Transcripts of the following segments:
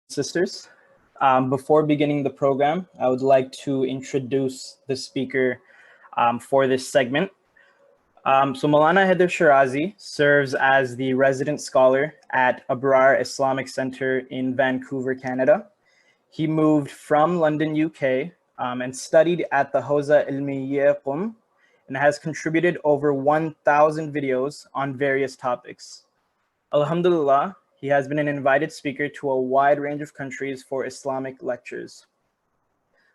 sisters. Before beginning the program, I would like to introduce the speaker for this segment. So Maulana Hayder Shirazi serves as the resident scholar at Abrar Islamic Center in Vancouver, Canada. He moved from London, UK, and studied at the Hawza Ilmiya Qum and has contributed over 1,000 videos on various topics. Alhamdulillah, he has been an invited speaker to a wide range of countries for Islamic lectures.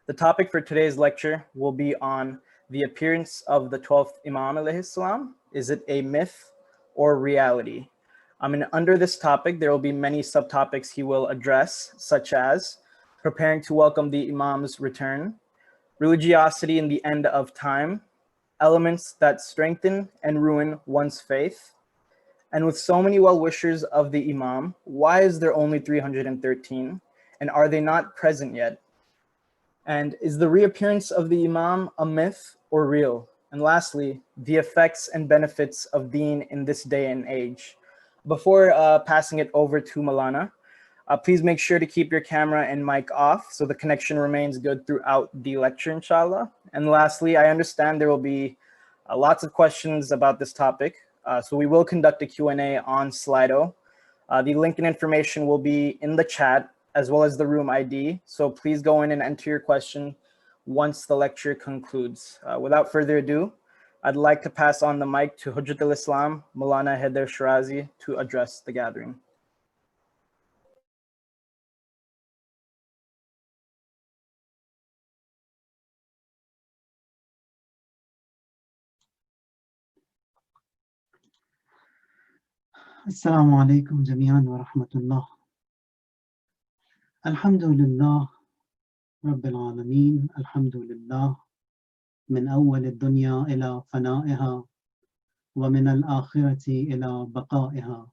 The topic for today's lecture will be on the appearance of the 12th Imam alayhi salam. Is it a myth or reality? And under this topic, there will be many subtopics he will address, such as preparing to welcome the Imam's return, religiosity in the end of time, elements that strengthen and ruin one's faith, and with so many well-wishers of the Imam, why is there only 313? And are they not present yet? And is the reappearance of the Imam a myth or real? And lastly, the effects and benefits of Deen in this day and age. Before passing it over to Maulana, please make sure to keep your camera and mic off so the connection remains good throughout the lecture, inshallah. And lastly, I understand there will be lots of questions about this topic. So we will conduct a Q&A on Slido. The link and information will be in the chat as well as the room ID. So please go in and enter your question once the lecture concludes. Without further ado, I'd like to pass on the mic to Hujjat al-Islam, Maulana Hayder Shirazi, to address the gathering. السلام عليكم جميعا ورحمة الله. الحمد لله رب العالمين. الحمد لله من أول الدنيا إلى فنائها ومن الآخرة إلى بقائها.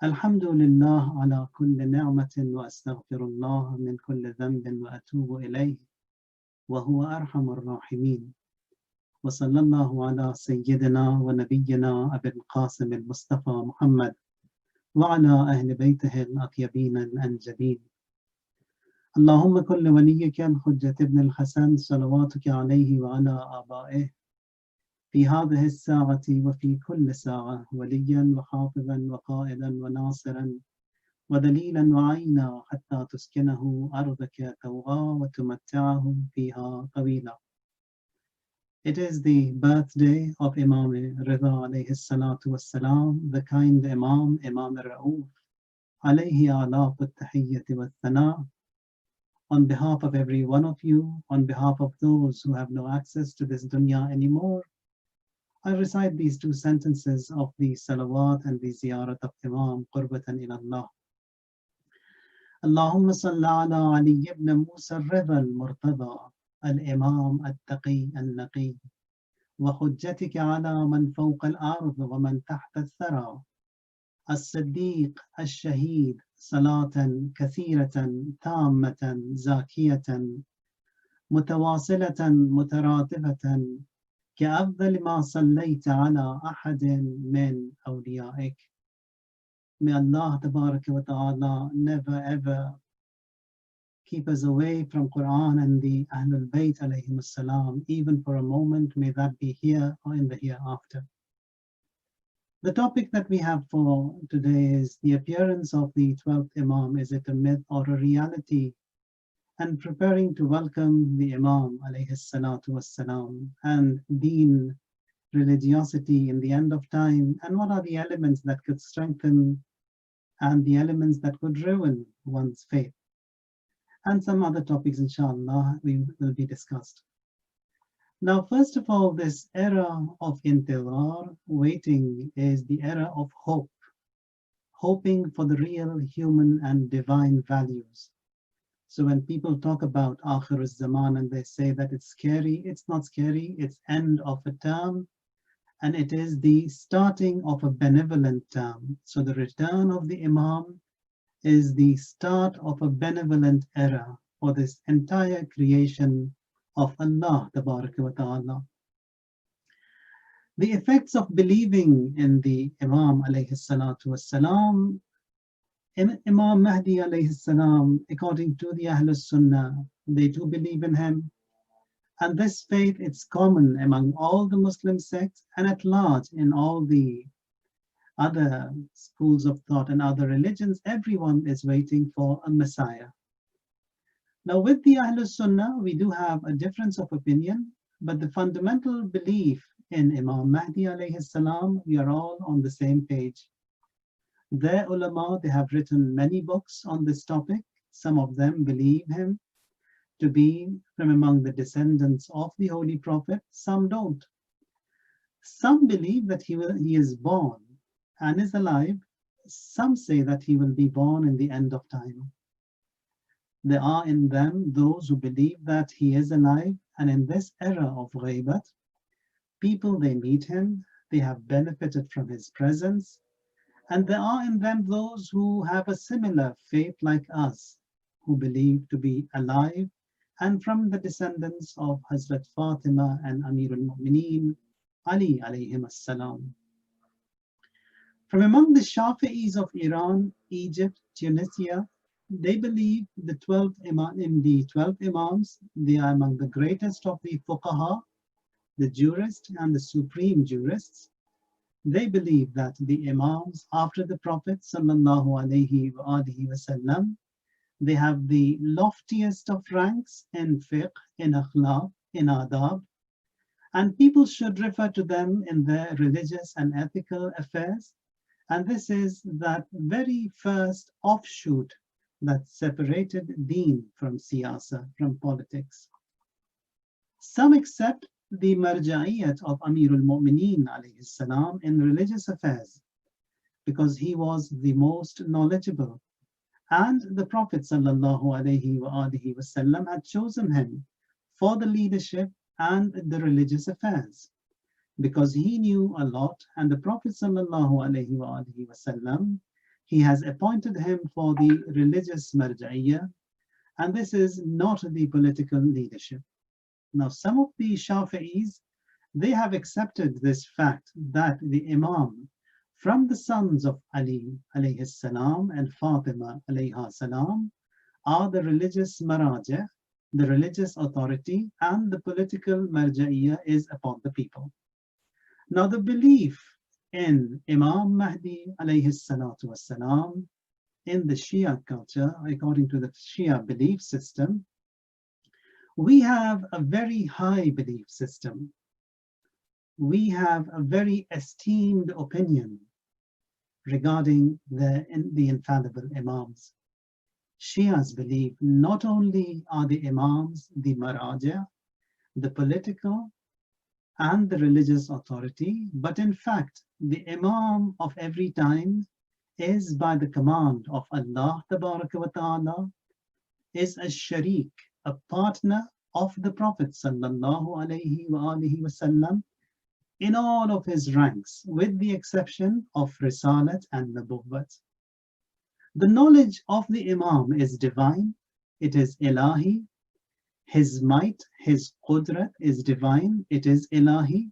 الحمد لله على كل نعمة وأستغفر الله من كل ذنب وأتوب إليه وهو أرحم الراحمين. وصلى الله على سيدنا ونبينا أبي القاسم المصطفى محمد وعلى أهل بيته الأطيبين الأنجبين. اللهم كن لوليك الحجة ابن الحسن صلواتك عليه وعلى آبائه في هذه الساعة وفي كل ساعة وليا وحافظا وقائدا وناصرا ودليلا وعينا حتى تسكنه أرضك طوعا وتمتعه فيها طويلا. It is the birthday of Imam Rida alayhi salatu wassalam, the kind Imam, Imam Ra'uf, alayhi alaq al-tahiyyati wa-thana. On behalf of every one of you, on behalf of those who have no access to this dunya anymore, I recite these two sentences of the salawat and the ziyarat of Imam, qurbatan ila Allah. Allahumma salli ala Ali ibn Musa al-Rida al-Murtada, الإمام التقي النقي وحجتك على من فوق الأرض ومن تحت الثرى الصديق الشهيد صلاة كثيرة تامة زاكية متواصلة مترادفة كأفضل ما صليت على أحد من أوليائك. May Allah Tabaraka wa Ta'ala never ever keep us away from Quran and the Ahlul Bayt alayhim salam, even for a moment, may that be here or in the hereafter. The topic that we have for today is the appearance of the 12th Imam. Is it a myth or a reality? And preparing to welcome the Imam alayhi salatu wassalam, and Deen, religiosity in the end of time, and what are the elements that could strengthen and the elements that could ruin one's faith. And some other topics, inshallah, will be discussed. Now, first of all, this era of intizar, waiting, is the era of hope, hoping for the real human and divine values. So when people talk about Akhir al-Zaman and they say that it's scary, it's not scary, it's end of a term, and it is the starting of a benevolent term. So the return of the Imam is the start of a benevolent era for this entire creation of Allah Tabaraka wa Ta'ala. The effects of believing in the Imam alayhi salatu wassalam Imam Mahdi alayhi salam, according to the Ahlul Sunnah, they do believe in him. And this faith, it's common among all the Muslim sects and at large in all the other schools of thought and other religions. Everyone is waiting for a Messiah. Now, with the Ahlul Sunnah, we do have a difference of opinion, but the fundamental belief in Imam Mahdi alayhi salam, we are all on the same page. Their ulama, they have written many books on this topic. Some of them believe him to be from among the descendants of the Holy Prophet, some don't. Some believe that he is born and is alive. Some say that he will be born in the end of time. There are in them those who believe that he is alive, and in this era of ghaibat, people, they meet him, they have benefited from his presence, and there are in them those who have a similar faith like us, who believe to be alive and from the descendants of Hazrat Fatima and Amir al-Mu'mineen, Ali alayhim as-salam. From among the Shafi'is of Iran, Egypt, Tunisia, they believe the 12 Imams, they are among the greatest of the fuqaha, the jurists and the supreme jurists. They believe that the Imams after the Prophet sallallahu alaihi wasallam, they have the loftiest of ranks in fiqh, in akhlaq, in adab, and people should refer to them in their religious and ethical affairs. And this is that very first offshoot that separated deen from siyasa, from politics. Some accept the marja'iyat of Amir al-Mu'mineen alayhi salam in religious affairs because he was the most knowledgeable, and the Prophet sallallahu alaihi wasallam had chosen him for the leadership and the religious affairs because he knew a lot, and the Prophet sallallahu alaihi wasallam, he has appointed him for the religious marja'iyah, and this is not the political leadership. Now, some of the Shafi'is, they have accepted this fact that the Imam from the sons of Ali alayhi salam and Fatima alayha salam are the religious maraja, the religious authority, and the political marja'iyah is upon the people. Now, the belief in Imam Mahdi alayhi salatu wassalam in the Shia culture, according to the Shia belief system, we have a very high belief system. We have a very esteemed opinion regarding the infallible Imams. Shias believe not only are the Imams the maraja, the political and the religious authority, but in fact, the Imam of every time is by the command of Allah Tabaraka wa Ta'ala, is a sharik, a partner of the Prophet sallallahu alaihi wasallam in all of his ranks, with the exception of Risalat and Nabuwwat. The knowledge of the Imam is divine, it is ilahi. His might, his qudrat is divine, it is ilahi.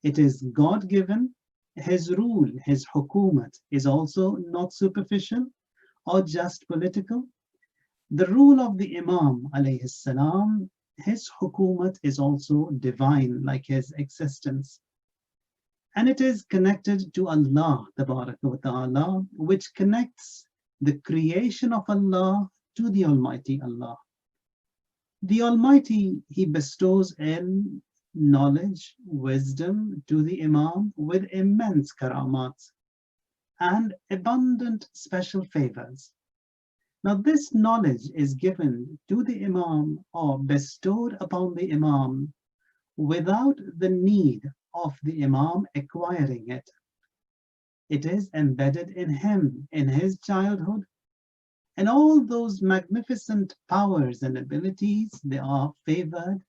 It is God-given. His rule, his hukumat is also not superficial or just political. The rule of the Imam alayhi salam, his hukumat is also divine, like his existence. And it is connected to Allah Tabaraka wa Ta'ala, which connects the creation of Allah to the Almighty Allah. The Almighty, He bestows ilm, knowledge, wisdom to the Imam with immense karamat and abundant special favors. Now, this knowledge is given to the Imam or bestowed upon the Imam without the need of the Imam acquiring it. It is embedded in him, in his childhood, and all those magnificent powers and abilities, they are favored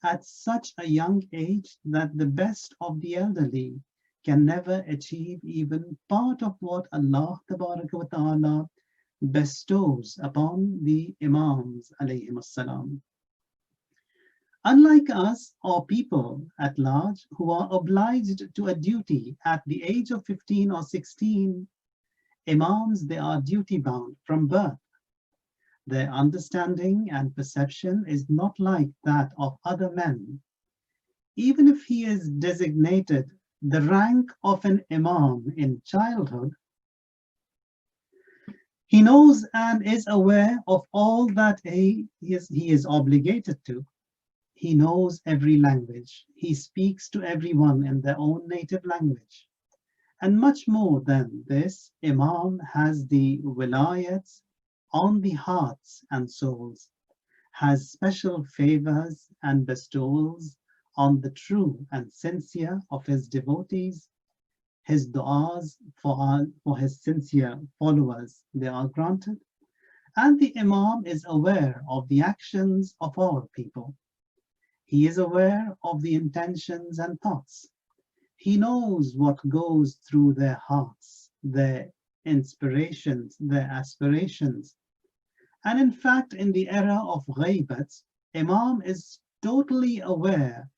at such a young age that the best of the elderly can never achieve even part of what Allah Tabaraka wa Ta'ala bestows upon the Imams alayhim as-salam. Unlike us or people at large who are obliged to a duty at the age of 15 or 16, Imams, they are duty-bound from birth. Their understanding and perception is not like that of other men. Even if he is designated the rank of an Imam in childhood, he knows and is aware of all that he is obligated to. He knows every language. He speaks to everyone in their own native language. And much more than this, Imam has the wilayats on the hearts and souls, has special favors and bestowals on the true and sincere of his devotees. His du'as for his sincere followers, they are granted. And the Imam is aware of the actions of all people. He is aware of the intentions and thoughts. He knows what goes through their hearts, their inspirations, their aspirations. And in fact, in the era of ghaibat, Imam is totally aware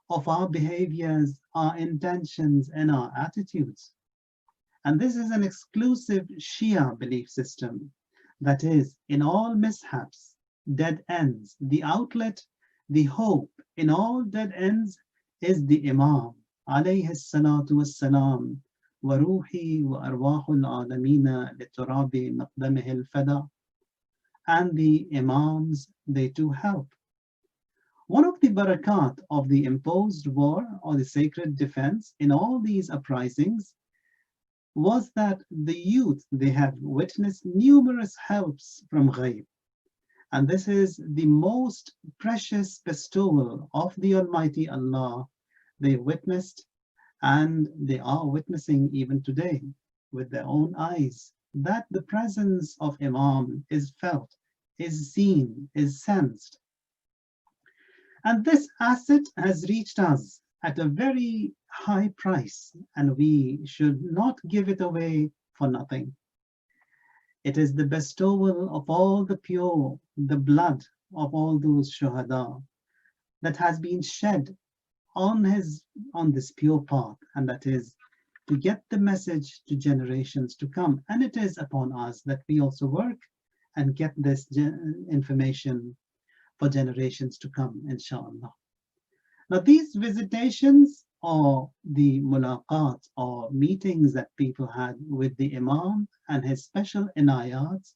of our behaviors, our intentions, and our attitudes. And this is an exclusive Shia belief system. That is, in all mishaps, dead ends, the outlet, the hope in all dead ends is the Imam, alayhi salatu wassalam, wa ruhi wa arwahul alamina liturabi maqdamihil fada. And the Imams, they too help. One of the barakat of the imposed war or the sacred defense in all these uprisings was that the youth, they have witnessed numerous helps from ghaib. And this is the most precious bestowal of the Almighty Allah. They witnessed and they are witnessing even today with their own eyes that the presence of Imam is felt, is seen, is sensed. And this asset has reached us at a very high price, and we should not give it away for nothing. It is the bestowal of all the pure, the blood of all those shuhada that has been shed on this pure path, and that is to get the message to generations to come. And it is upon us that we also work and get this information for generations to come, inshallah. Now, these visitations or the mulaqat or meetings that people had with the Imam and his special inayats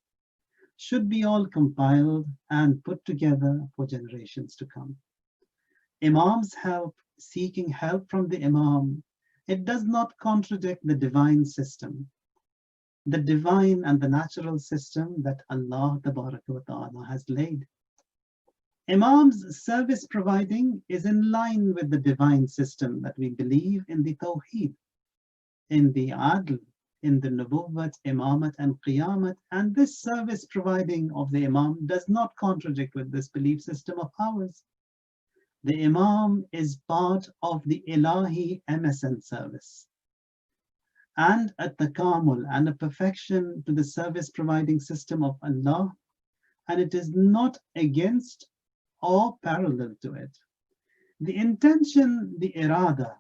should be all compiled and put together for generations to come. Imam's help, seeking help from the Imam, it does not contradict the divine system, the divine and the natural system that Allah Tabaraka wa Ta'ala has laid. Imam's service providing is in line with the divine system that we believe in the Tawheed, in the Adl, in the Nubuwwat, Imamat and Qiyamat, and this service providing of the Imam does not contradict with this belief system of ours. The Imam is part of the Ilahi MSN service and a takamul and a perfection to the service providing system of Allah, and it is not against or parallel to it. The intention, the irada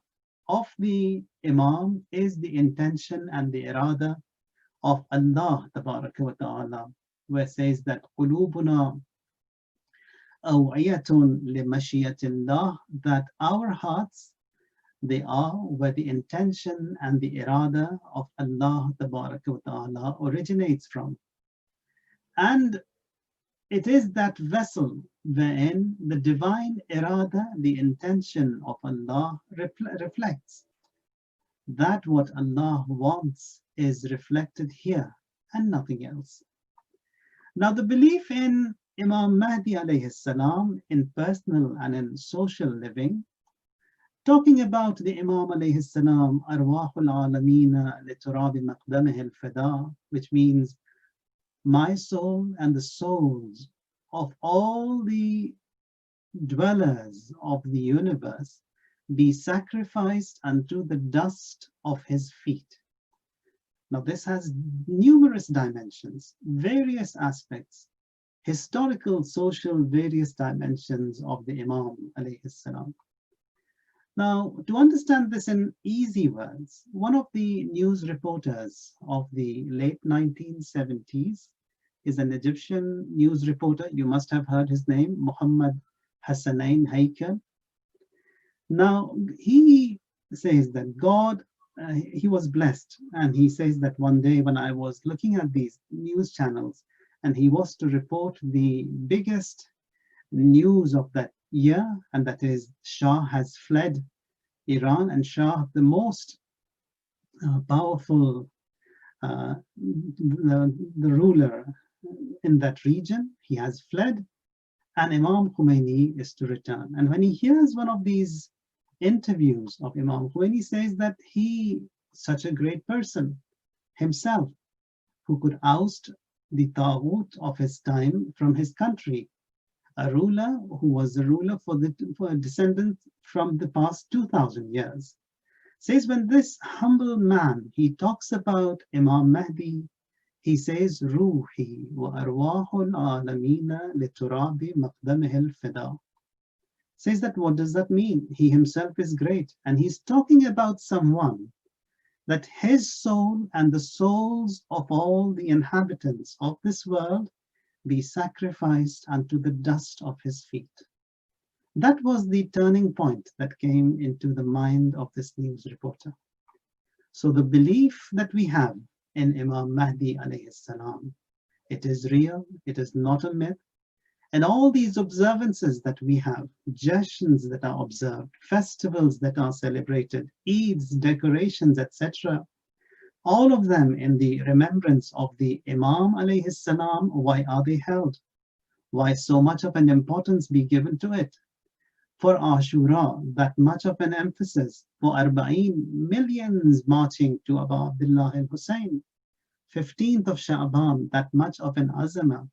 of the Imam is the intention and the irada of Allah Tabaraka wa Ta'ala, where it says that qulubuna aw'iyatun limashiyatillah, that our hearts, they are where the intention and the irada of Allah Tabaraka wa Ta'ala originates from. And it is that vessel wherein the divine irada, the intention of Allah reflects. That what Allah wants is reflected here and nothing else. Now the belief in Imam Mahdi alayhi salam in personal and in social living, talking about the Imam alayhi salam, arwahul alamina liturabi maqdamih al-fada, which means my soul and the souls of all the dwellers of the universe be sacrificed unto the dust of his feet. Now this has numerous dimensions, various aspects, historical, social, various dimensions of the Imam alayhi salam. Now, to understand this in easy words, one of the news reporters of the late 1970s is an Egyptian news reporter. You must have heard his name, Muhammad Hassanain Haikal. Now, he says that he was blessed. And he says that one day when I was looking at these news channels and he was to report the biggest news of that year, and that is Shah has fled Iran, and Shah, the most powerful, the ruler in that region, he has fled, and Imam Khomeini is to return. And when he hears one of these interviews of Imam Khomeini, says that he, such a great person himself, who could oust the Taghut of his time from his country, a ruler who was a ruler for a descendant from the past 2000 years, says when this humble man, he talks about Imam Mahdi, he says, Ruhi wa arwahul alamina liturabi maqdamihil fida. Says that what does that mean? He himself is great. And he's talking about someone that his soul and the souls of all the inhabitants of this world be sacrificed unto the dust of his feet. That was the turning point that came into the mind of this news reporter. So the belief that we have in Imam Mahdi alayhi salam, it is real, it is not a myth. And all these observances that we have, jashrans that are observed, festivals that are celebrated, Eids, decorations, etc., all of them in the remembrance of the Imam alayhi salam, why are they held? Why so much of an importance be given to it? For Ashura, that much of an emphasis. For Arba'een, millions marching to Abu Abdullah al-Hussein. 15th of Sha'ban, that much of an azama.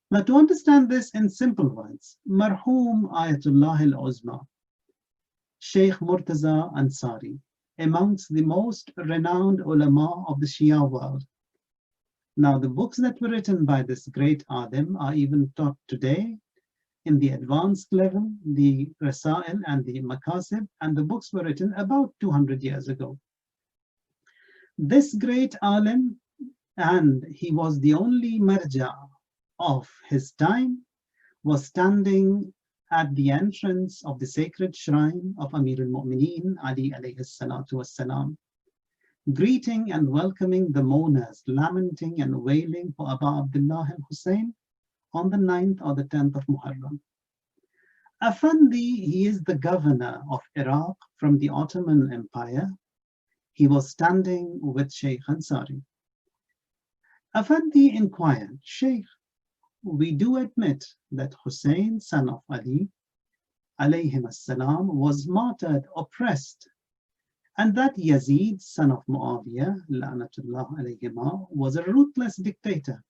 Now, to understand this in simple words, Marhum Ayatullah al-Uzma, Sheikh Murtaza Ansari, amongst the most renowned ulama of the Shia world. Now, the books that were written by this great Alim are even taught today in the advanced level, the Rasail and the Makasib, and the books were written about 200 years ago. This great Alim, and he was the only marja of his time, was standing at the entrance of the sacred shrine of Amir al-Mu'mineen, Ali alayhi salatu wassalam, greeting and welcoming the mourners, lamenting and wailing for Abu Abdullah al-Hussein on the 9th or the 10th of Muharram. Afandi, he is the governor of Iraq from the Ottoman Empire. He was standing with Sheikh Ansari. Afandi inquired, Sheikh, we do admit that Hussein, son of Ali, alayhim as-salam, was martyred, oppressed, and that Yazid, son of Muawiyah, la'natullah alayhima, was a ruthless dictator.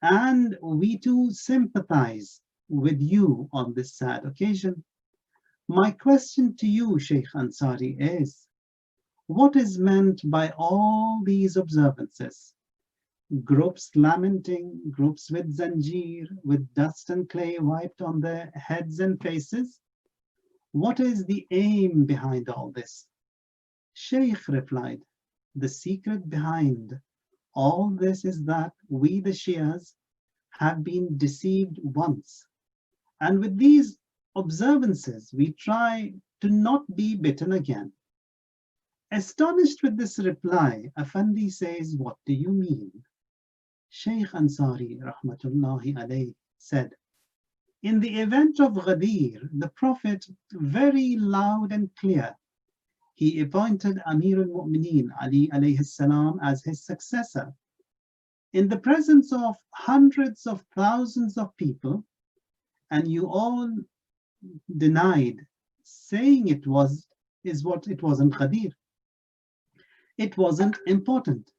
And we too sympathize with you on this sad occasion. My question to you, Sheikh Ansari, is, what is meant by all these observances? Groups lamenting, groups with zanjir, with dust and clay wiped on their heads and faces. What is the aim behind all this? Sheikh replied, the secret behind all this is that we, the Shias, have been deceived once. And with these observances, we try to not be bitten again. Astonished with this reply, Afandi says, what do you mean? Sheikh Ansari, rahmatullahi alayh, said, in the event of Ghadir, the Prophet, very loud and clear, he appointed Amir al-Mu'mineen, Ali alayhi salam, as his successor. In the presence of hundreds of thousands of people, and you all denied, saying it wasn't Ghadir. It wasn't important.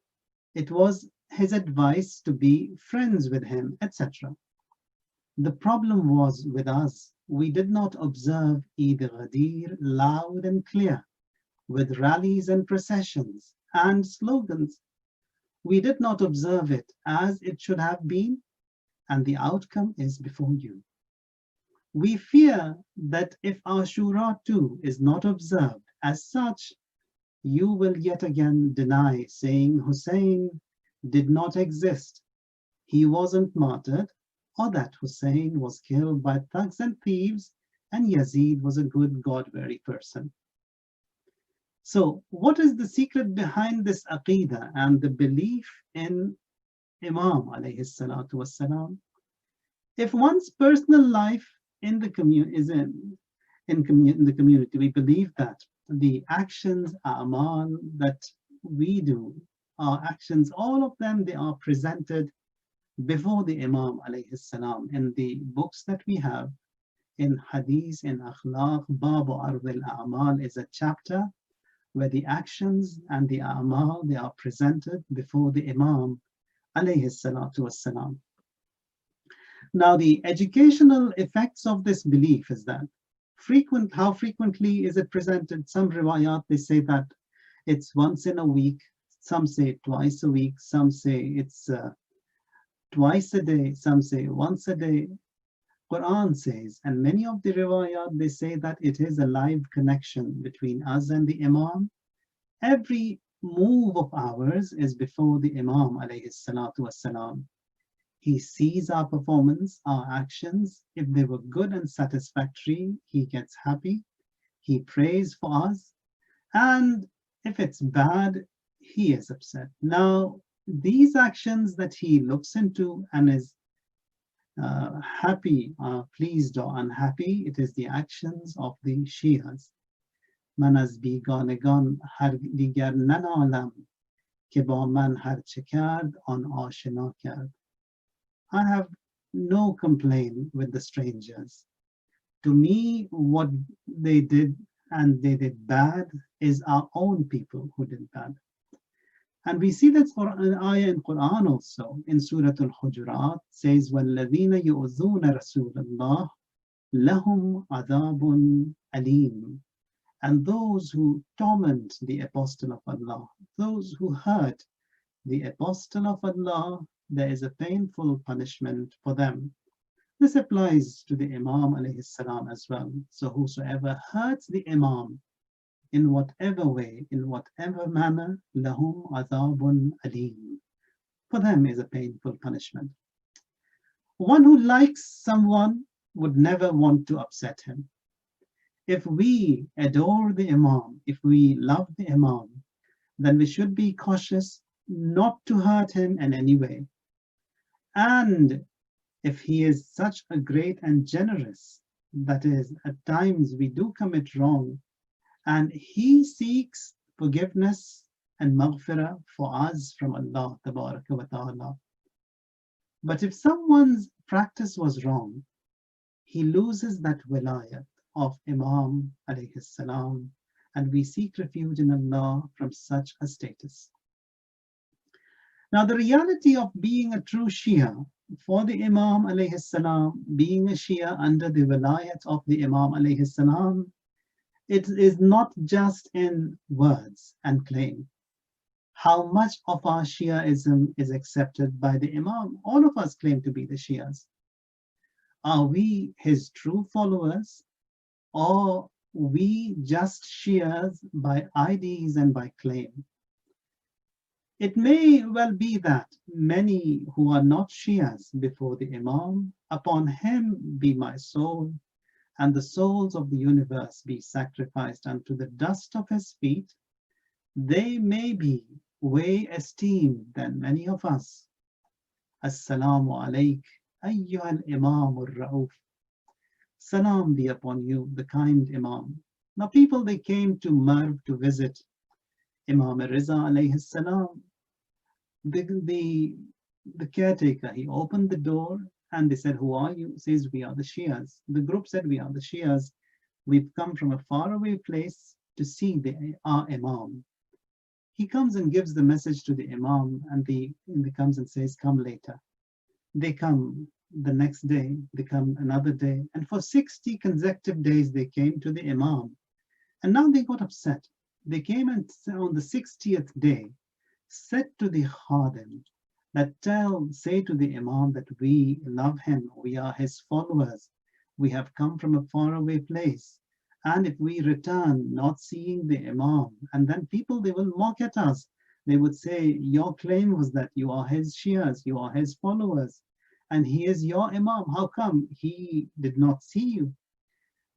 It was his advice to be friends with him, etc. The problem was with us. We did not observe Eid Ghadir loud and clear, with rallies and processions and slogans. We did not observe it as it should have been, and the outcome is before you. We fear that if Ashura too is not observed as such, you will yet again deny, saying Hussein did not exist, he wasn't martyred, or that Hussein was killed by thugs and thieves, and Yazid was a good God-fearing person. So, what is the secret behind this aqidah and the belief in Imam alayhi salatu wassalam? If one's personal life in the community is in the community, we believe that the actions, a'mal that we do, our actions, all of them, they are presented before the Imam alayhi salam in the books that we have. In Hadith, in Akhlaq, Babu Ardil A'mal is a chapter where the actions and the a'mal, they are presented before the Imam alayhi salatu wassalam. Now, the educational effects of this belief is that how frequently is it presented? Some riwayat, they say that it's once in a week, some say twice a week, some say it's twice a day, some say once a day. Quran says, and many of the riwayat, they say that it is a live connection between us and the Imam. Every move of ours is before the Imam alayhi salatu wassalam. He sees our performance, our actions. If they were good and satisfactory, he gets happy. He prays for us. And if it's bad, he is upset. Now, these actions that he looks into and is happy, pleased or unhappy, it is the actions of the Shias. من از بیگانگان هر دیگر ننالم که با من هر چه کرد آن آشنا کرد. I have no complaint with the strangers. To me, what they did and they did bad is our own people who did bad. And we see that an ayah in Quran also, in Surah Al-Hujurat, says, وَالَّذِينَ يُؤْذُونَ رَسُولَ اللَّهِ لَهُمْ عَذَابٌ أَلِيمٌ. And those who torment the Apostle of Allah, those who hurt the Apostle of Allah, there is a painful punishment for them. This applies to the Imam alayhi salam as well. So whosoever hurts the Imam in whatever way, in whatever manner, lahum adhabun alim. For them is a painful punishment. One who likes someone would never want to upset him. If we adore the Imam, if we love the Imam, then we should be cautious not to hurt him in any way. And if he is such a great and generous, that is, at times we do commit wrong, and he seeks forgiveness and maghfirah for us from Allah tabaraka wa ta'ala. But if someone's practice was wrong, he loses that wilayat of Imam alayhi salam, and we seek refuge in Allah from such a status. Now, the reality of being a true Shia for the Imam alayhi salam, being a Shia under the wilayat of the Imam alayhi salam, it is not just in words and claim. How much of our Shiaism is accepted by the Imam? All of us claim to be the Shias. Are we his true followers, or we just Shias by IDs and by claim? It may well be that many who are not Shias before the Imam, upon him be my soul, and the souls of the universe be sacrificed unto the dust of his feet, they may be way esteemed than many of us. Assalamu alayk, ayyuhal imamur ra'uf. Salam be upon you, the kind Imam. Now people, they came to Marv to visit Imam Riza alayhi salam. The caretaker, he opened the door and they said, who are you? He says, we are the Shias. The group said, we are the Shias. We've come from a faraway place to see our Imam. He comes and gives the message to the Imam, and he comes and says, come later. They come the next day, they come another day, and for 60 consecutive days they came to the Imam. And now they got upset. They came and on the 60th day said to the Khadim that say to the Imam that we love him, we are his followers, We have come from a faraway place. And if we return not seeing the Imam, and then people, they will mock at us. They would say, your claim was that you are his Shias, you are his followers, and he is your Imam. How come he did not see you?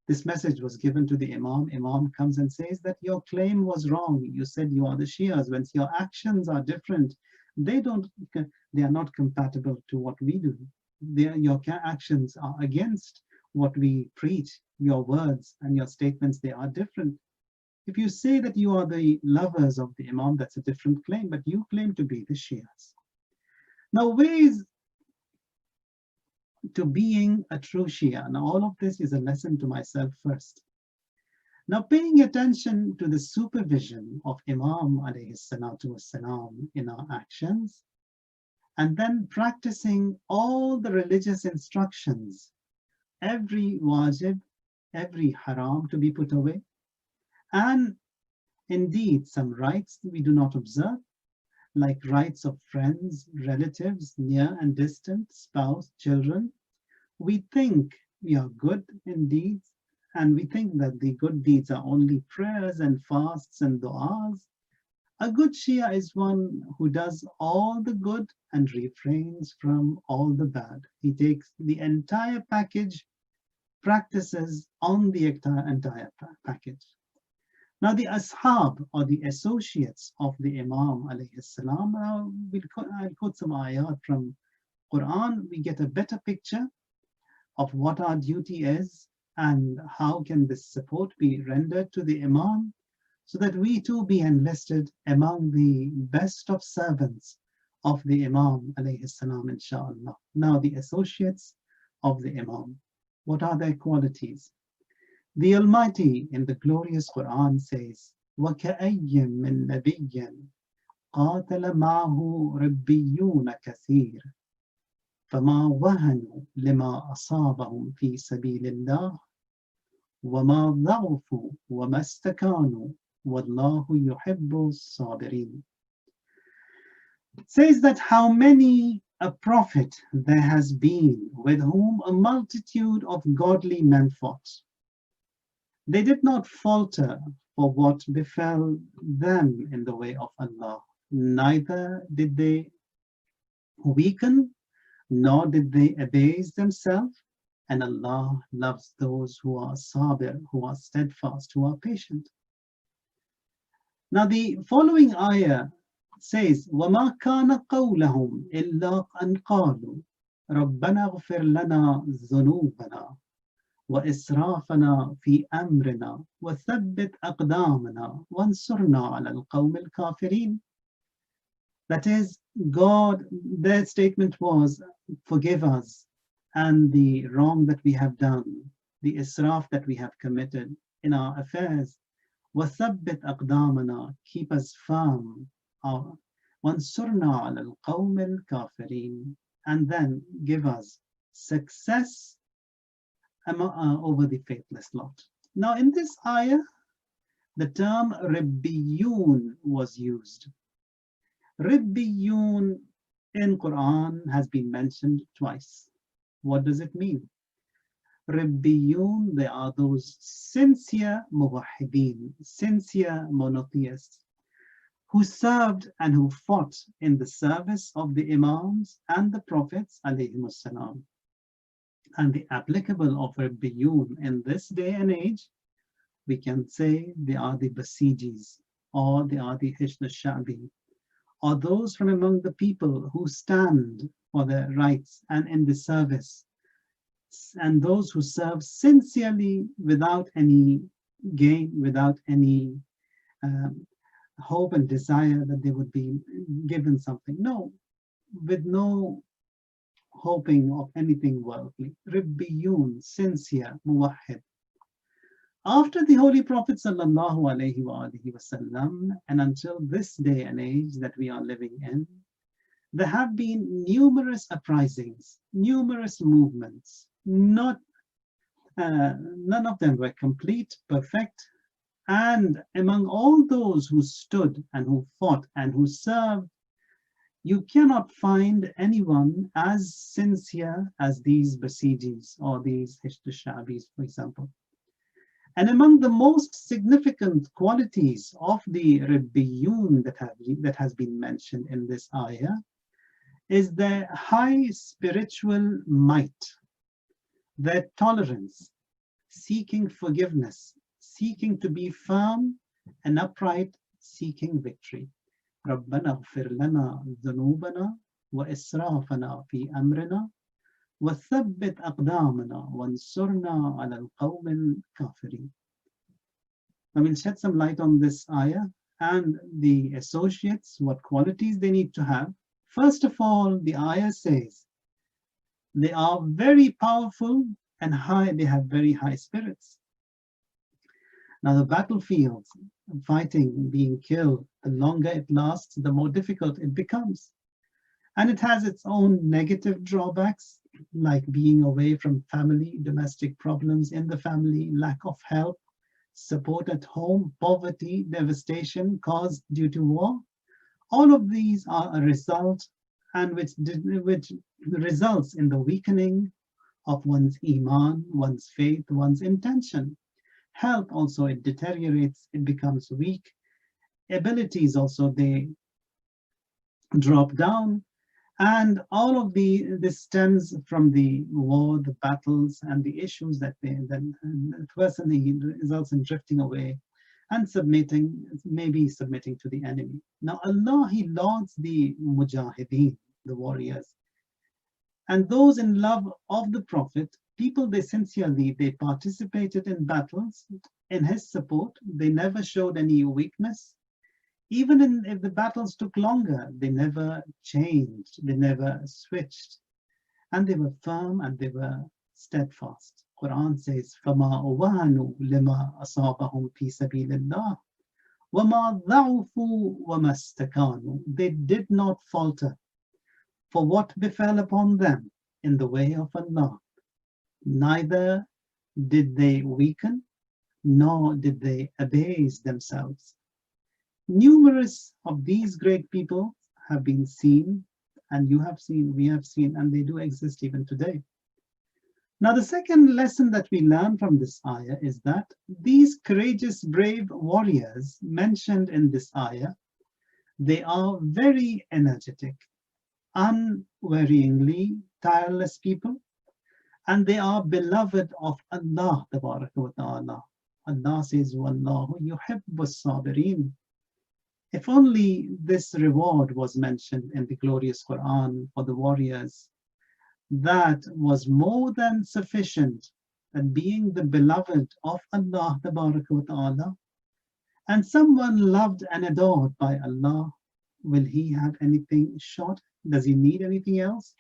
This message was given to the Imam. Imam comes and says that your claim was wrong. You said you are the Shias. When your actions are different, they are not compatible to what we do. Your actions are against what we preach. Your words and your statements, they are different. If you say that you are the lovers of the Imam, that's a different claim, but you claim to be the Shias. Now, ways to being a true Shia. Now, all of this is a lesson to myself first. Now, paying attention to the supervision of Imam alayhi salatu wassalam in our actions, and then practicing all the religious instructions, every wajib, every haram to be put away, and indeed some rights we do not observe, like rights of friends, relatives, near and distant, spouse, children. We think we are good in deeds, and we think that the good deeds are only prayers and fasts and du'as. A good Shia is one who does all the good and refrains from all the bad. He takes the entire package, practices on the entire package. Now the ashab, or the associates of the Imam alayhi salam, I'll quote some ayat from Quran. We get a better picture of what our duty is and how can this support be rendered to the Imam, so that we too be enlisted among the best of servants of the Imam alayhi salam, inshaAllah. Now the associates of the Imam, what are their qualities? The Almighty in the glorious Quran says, وَكَأَيٍّ مِّن نَبِيٍّ قَاتَلَ مَعَهُ رِبِّيُّونَ كَثِيرٌ فَمَا وَهَنُوا لِمَا أَصَابَهُمْ فِي سَبِيلِ اللَّهِ وَمَا ضَعُفُوا وَمَا اسْتَكَانُوا وَاللَّهُ يُحِبُّ الصَّابِرِينَ. It says that how many a prophet there has been with whom a multitude of godly men fought. They did not falter for what befell them in the way of Allah, neither did they weaken, nor did they abase themselves, and Allah loves those who are sabir, who are steadfast, who are patient. Now the following ayah says, وَمَا كَانَ قَوْلَهُمْ إِلَّا أَنْ قَالُوا رَبَّنَا اغْفِرْ لَنَا ذُنُوبَنَا وإسرافنا في أمرنا وثبت أقدامنا وانصرنا على القوم الكافرين. That is, God, their statement was, forgive us and the wrong that we have done, the israf that we have committed in our affairs. وثبت أقدامنا, keep us firm. وانصرنا على القوم الكافرين, and then give us success over the faithless lot. Now in this ayah, the term Ribbiyun was used. Ribbiyun in Quran has been mentioned twice. What does it mean? Ribbiyun, they are those sincere muwahhideen, sincere monotheists, who served and who fought in the service of the Imams and the Prophets alayhimus salam. And the applicable of Ribbiyun in this day and age, we can say they are the Basijis, or they are the Hishn al-Sha'bi, or those from among the people who stand for their rights and in the service, and those who serve sincerely without any gain, without any hope and desire that they would be given something. No, with no hoping of anything worldly. Ribbiyun, sincere, muwahhid. After the Holy Prophet sallallahu alaihi wasallam, and until this day and age that we are living in, there have been numerous uprisings, numerous movements. None of them were complete, perfect, and among all those who stood and who fought and who served You cannot find anyone as sincere as these Basijis or these Hayder Shirazis, for example. And among the most significant qualities of the Ribbiyun that has been mentioned in this ayah is their high spiritual might, their tolerance, seeking forgiveness, seeking to be firm and upright, seeking victory. ربنا اغفر لنا ذنوبنا وإسرافنا في أمرنا وثبت أقدامنا وانصرنا على القوم الكافرين. I will shed some light on this ayah and the associates, what qualities they need to have. First of all, the ayah says they are very powerful and high, they have very high spirits. Now the battlefields, fighting, being killed, the longer it lasts, the more difficult it becomes. And it has its own negative drawbacks, like being away from family, domestic problems in the family, lack of help, support at home, poverty, devastation caused due to war. All of these are a result and which results in the weakening of one's iman, one's faith, one's intention. Health also, it deteriorates, it becomes weak. Abilities also, they drop down. And all of this stems from the war, the battles, and the issues that the person results in drifting away and maybe submitting to the enemy. Now Allah, He lauds the mujahideen, the warriors, and those in love of the Prophet, people they participated in battles in his support. They never showed any weakness. Even if the battles took longer, they never changed, they never switched. And they were firm and they were steadfast. Quran says, فَمَا أُوَانُوا لِمَا أَصَابَهُمْ فِي سَبِيلِ اللَّهِ وَمَا ضَعُفُوا وَمَا اسْتَكَانُوا. They did not falter for what befell upon them in the way of Allah. Neither did they weaken, nor did they abase themselves. Numerous of these great people have been seen, and you have seen, we have seen, and they do exist even today. Now, the second lesson that we learn from this ayah is that these courageous, brave warriors mentioned in this ayah, they are very energetic, unwearyingly tireless people, and they are beloved of Allah Tabaraka wa Ta'ala. Allah says, Wallahu yuhibbus sabirin. If only this reward was mentioned in the glorious Quran for the warriors, that was more than sufficient, and being the beloved of Allah Tabaraka wa Ta'ala, and someone loved and adored by Allah, will he have anything short? Does he need anything else?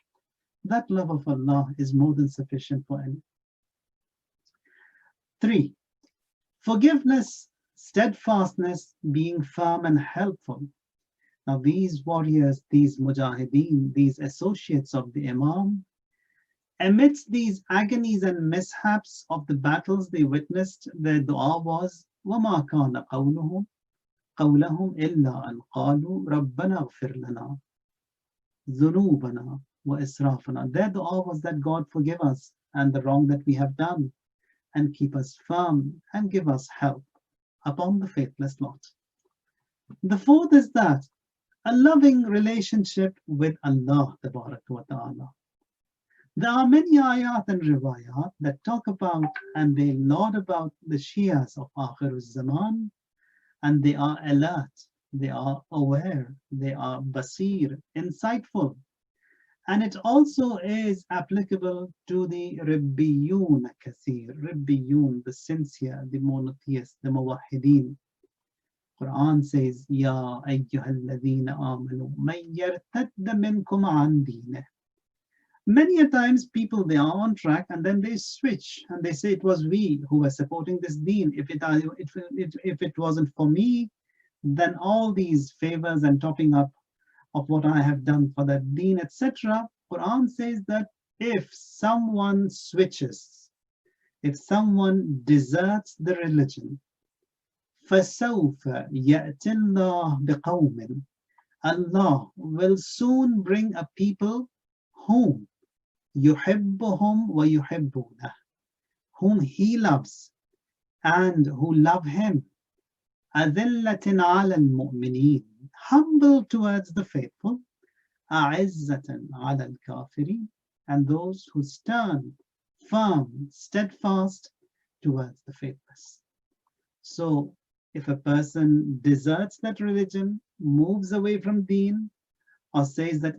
That love of Allah is more than sufficient for him. 3. Forgiveness, steadfastness, being firm and helpful. Now these warriors, these mujahideen, these associates of the Imam, amidst these agonies and mishaps of the battles they witnessed, their dua was, وَمَا كَانَ قَوْلُهُمْ إِلَّا أَنْ قَالُوا رَبَّنَا اغْفِرْ لَنَا ذُنُوبَنَا وَإِسْرَافَنَا. Their dua was that God forgive us and the wrong that we have done, and keep us firm and give us help upon the faithless lot. The fourth is that a loving relationship with Allah Tabaraka wa Ta'ala. There are many ayat and riwayat that talk about and they laud about the Shias of Akhir Zaman, and they are alert, they are aware, they are basir, insightful. And it also is applicable to the Ribbiyun Kathir, Ribbiyun, the sincere, the monotheists, the Muwahhideen. Quran says, Ya ayyuhalladhina amanu, man yartadda minkum an deenih. Many a times people, they are on track and then they switch and they say it was we who were supporting this deen. If it wasn't for me, then all these favors and topping up of what I have done for that deen, etc. Quran says that if someone switches, if someone deserts the religion, فَسَوْفَ يَأْتِ اللَّهُ بِقَوْمٍ, Allah will soon bring a people whom yuhibbuhum wa yuhibbunah, whom He loves and who love Him. أذلة على المؤمنين, humble towards the faithful. أعزة على الكافرين, and those who stand firm, steadfast towards the faithless. So if a person deserts that religion, moves away from deen, or says that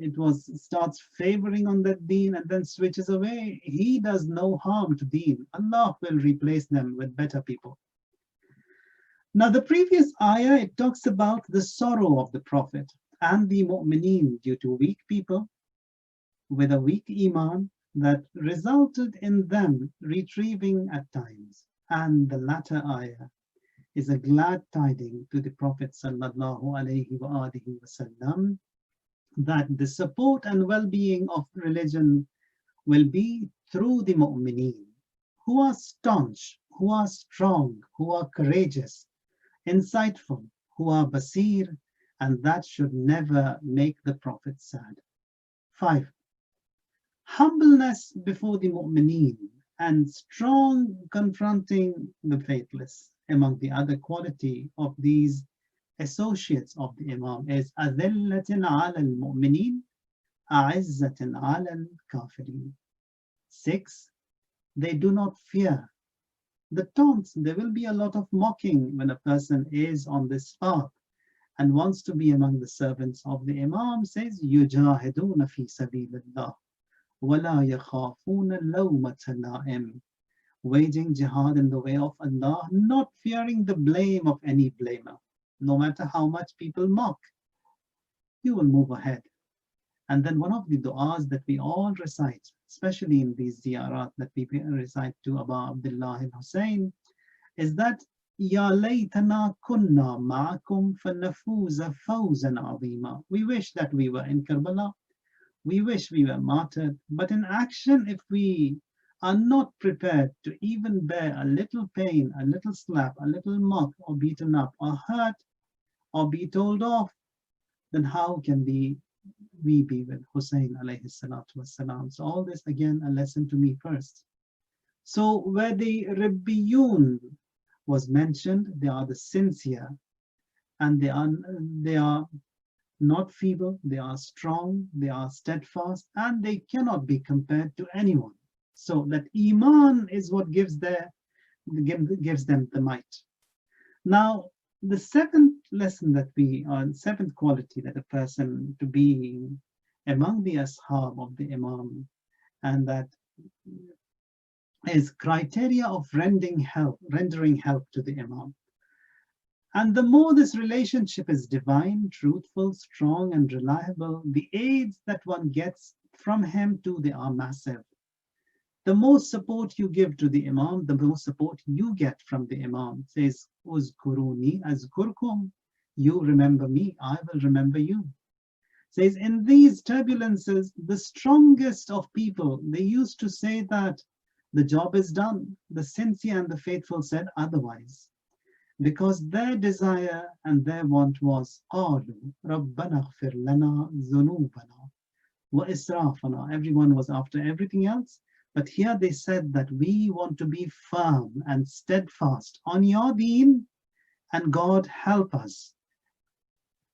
starts favoring on that deen and then switches away, he does no harm to deen. Allah will replace them with better people. Now the previous ayah, it talks about the sorrow of the Prophet and the mu'mineen due to weak people with a weak iman that resulted in them retrieving at times. And the latter ayah is a glad tiding to the Prophet sallallahu alaihi wasallam that the support and well-being of religion will be through the mu'mineen, who are staunch, who are strong, who are courageous, insightful, who are basir, and that should never make the Prophet sad. 5. Humbleness before the mu'mineen and strong confronting the faithless. Among the other quality of these associates of the Imam is أذلة على المؤمنين أعزة على الكافرين. 6. They do not fear the taunts. There will be a lot of mocking when a person is on this path and wants to be among the servants of the Imam. Says يجاهدون في سبيل الله ولا يخافون لومة لائم, waging jihad in the way of Allah, not fearing the blame of any blamer. No matter how much people mock, you will move ahead. And then one of the du'as that we all recite, especially in these ziyarat that we recite to Abu Abdullah al-Hussein, is that Ya laytana kunna ma'akum fanafuza fawzan azima. We wish that we were in Karbala. We wish we were martyred. But in action, if we are not prepared to even bear a little pain, a little slap, a little mock, or beaten up, or hurt, or be told off, then how can we be with Hussein alayhi salatu wassalam? So all this, again, a lesson to me first. So where the Rabbiyun was mentioned, they are the sincere, and they are not feeble, they are strong, they are steadfast, and they cannot be compared to anyone. So that Iman is what gives them the might. Now, the seventh lesson that seventh quality that a person to be among the ashab of the Imam, and that is criteria of rendering help to the Imam. And the more this relationship is divine, truthful, strong, and reliable, the aids that one gets from him too, they are massive. The more support you give to the Imam, the more support you get from the Imam. It says, Uzkuruni azkurkum. You remember me, I will remember you. It says, in these turbulences, the strongest of people, they used to say that the job is done. The sincere and the faithful said otherwise, because their desire and their want was قالوا ربنا اغفر لنا ذنوبنا وإسرافنا. Everyone was after everything else, but here they said that we want to be firm and steadfast on your deen, and God help us.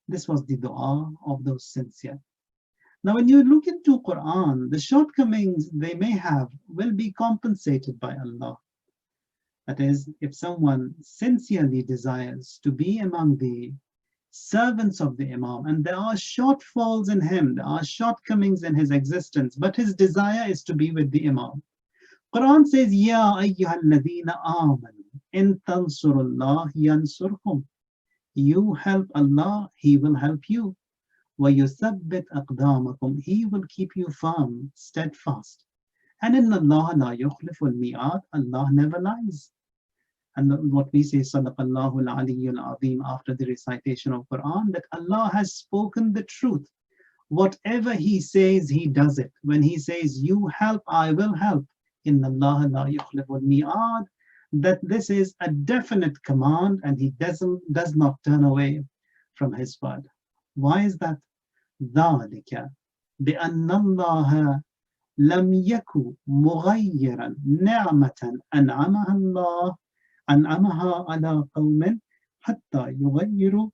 This was the dua of those sincere. Now, when you look into Quran, the shortcomings they may have will be compensated by Allah. That is, if someone sincerely desires to be among the servants of the Imam, and there are shortfalls in him, there are shortcomings in his existence, but his desire is to be with the Imam. Quran says, Ya ayyuhal ladhina amanu, in tansurullah yansurkum. You help Allah, He will help you. وَيُثَبِّتْ أَقْدَامَكُمْ. He will keep you firm, steadfast. And in Allah la yukhlifu al-mi'ad, Allah never lies. And what we say, Sadaqallahu al-Aliyyul Azim, after the recitation of Quran, that Allah has spoken the truth. Whatever He says, He does it. When He says, you help, I will help. In Allah la yukhlifu al-mi'ad, that this is a definite command, and He does not turn away from His word. Why is that? ذلك بأن الله لم يكن مغيرا نعمة أنعمها على قوم حتى يغيروا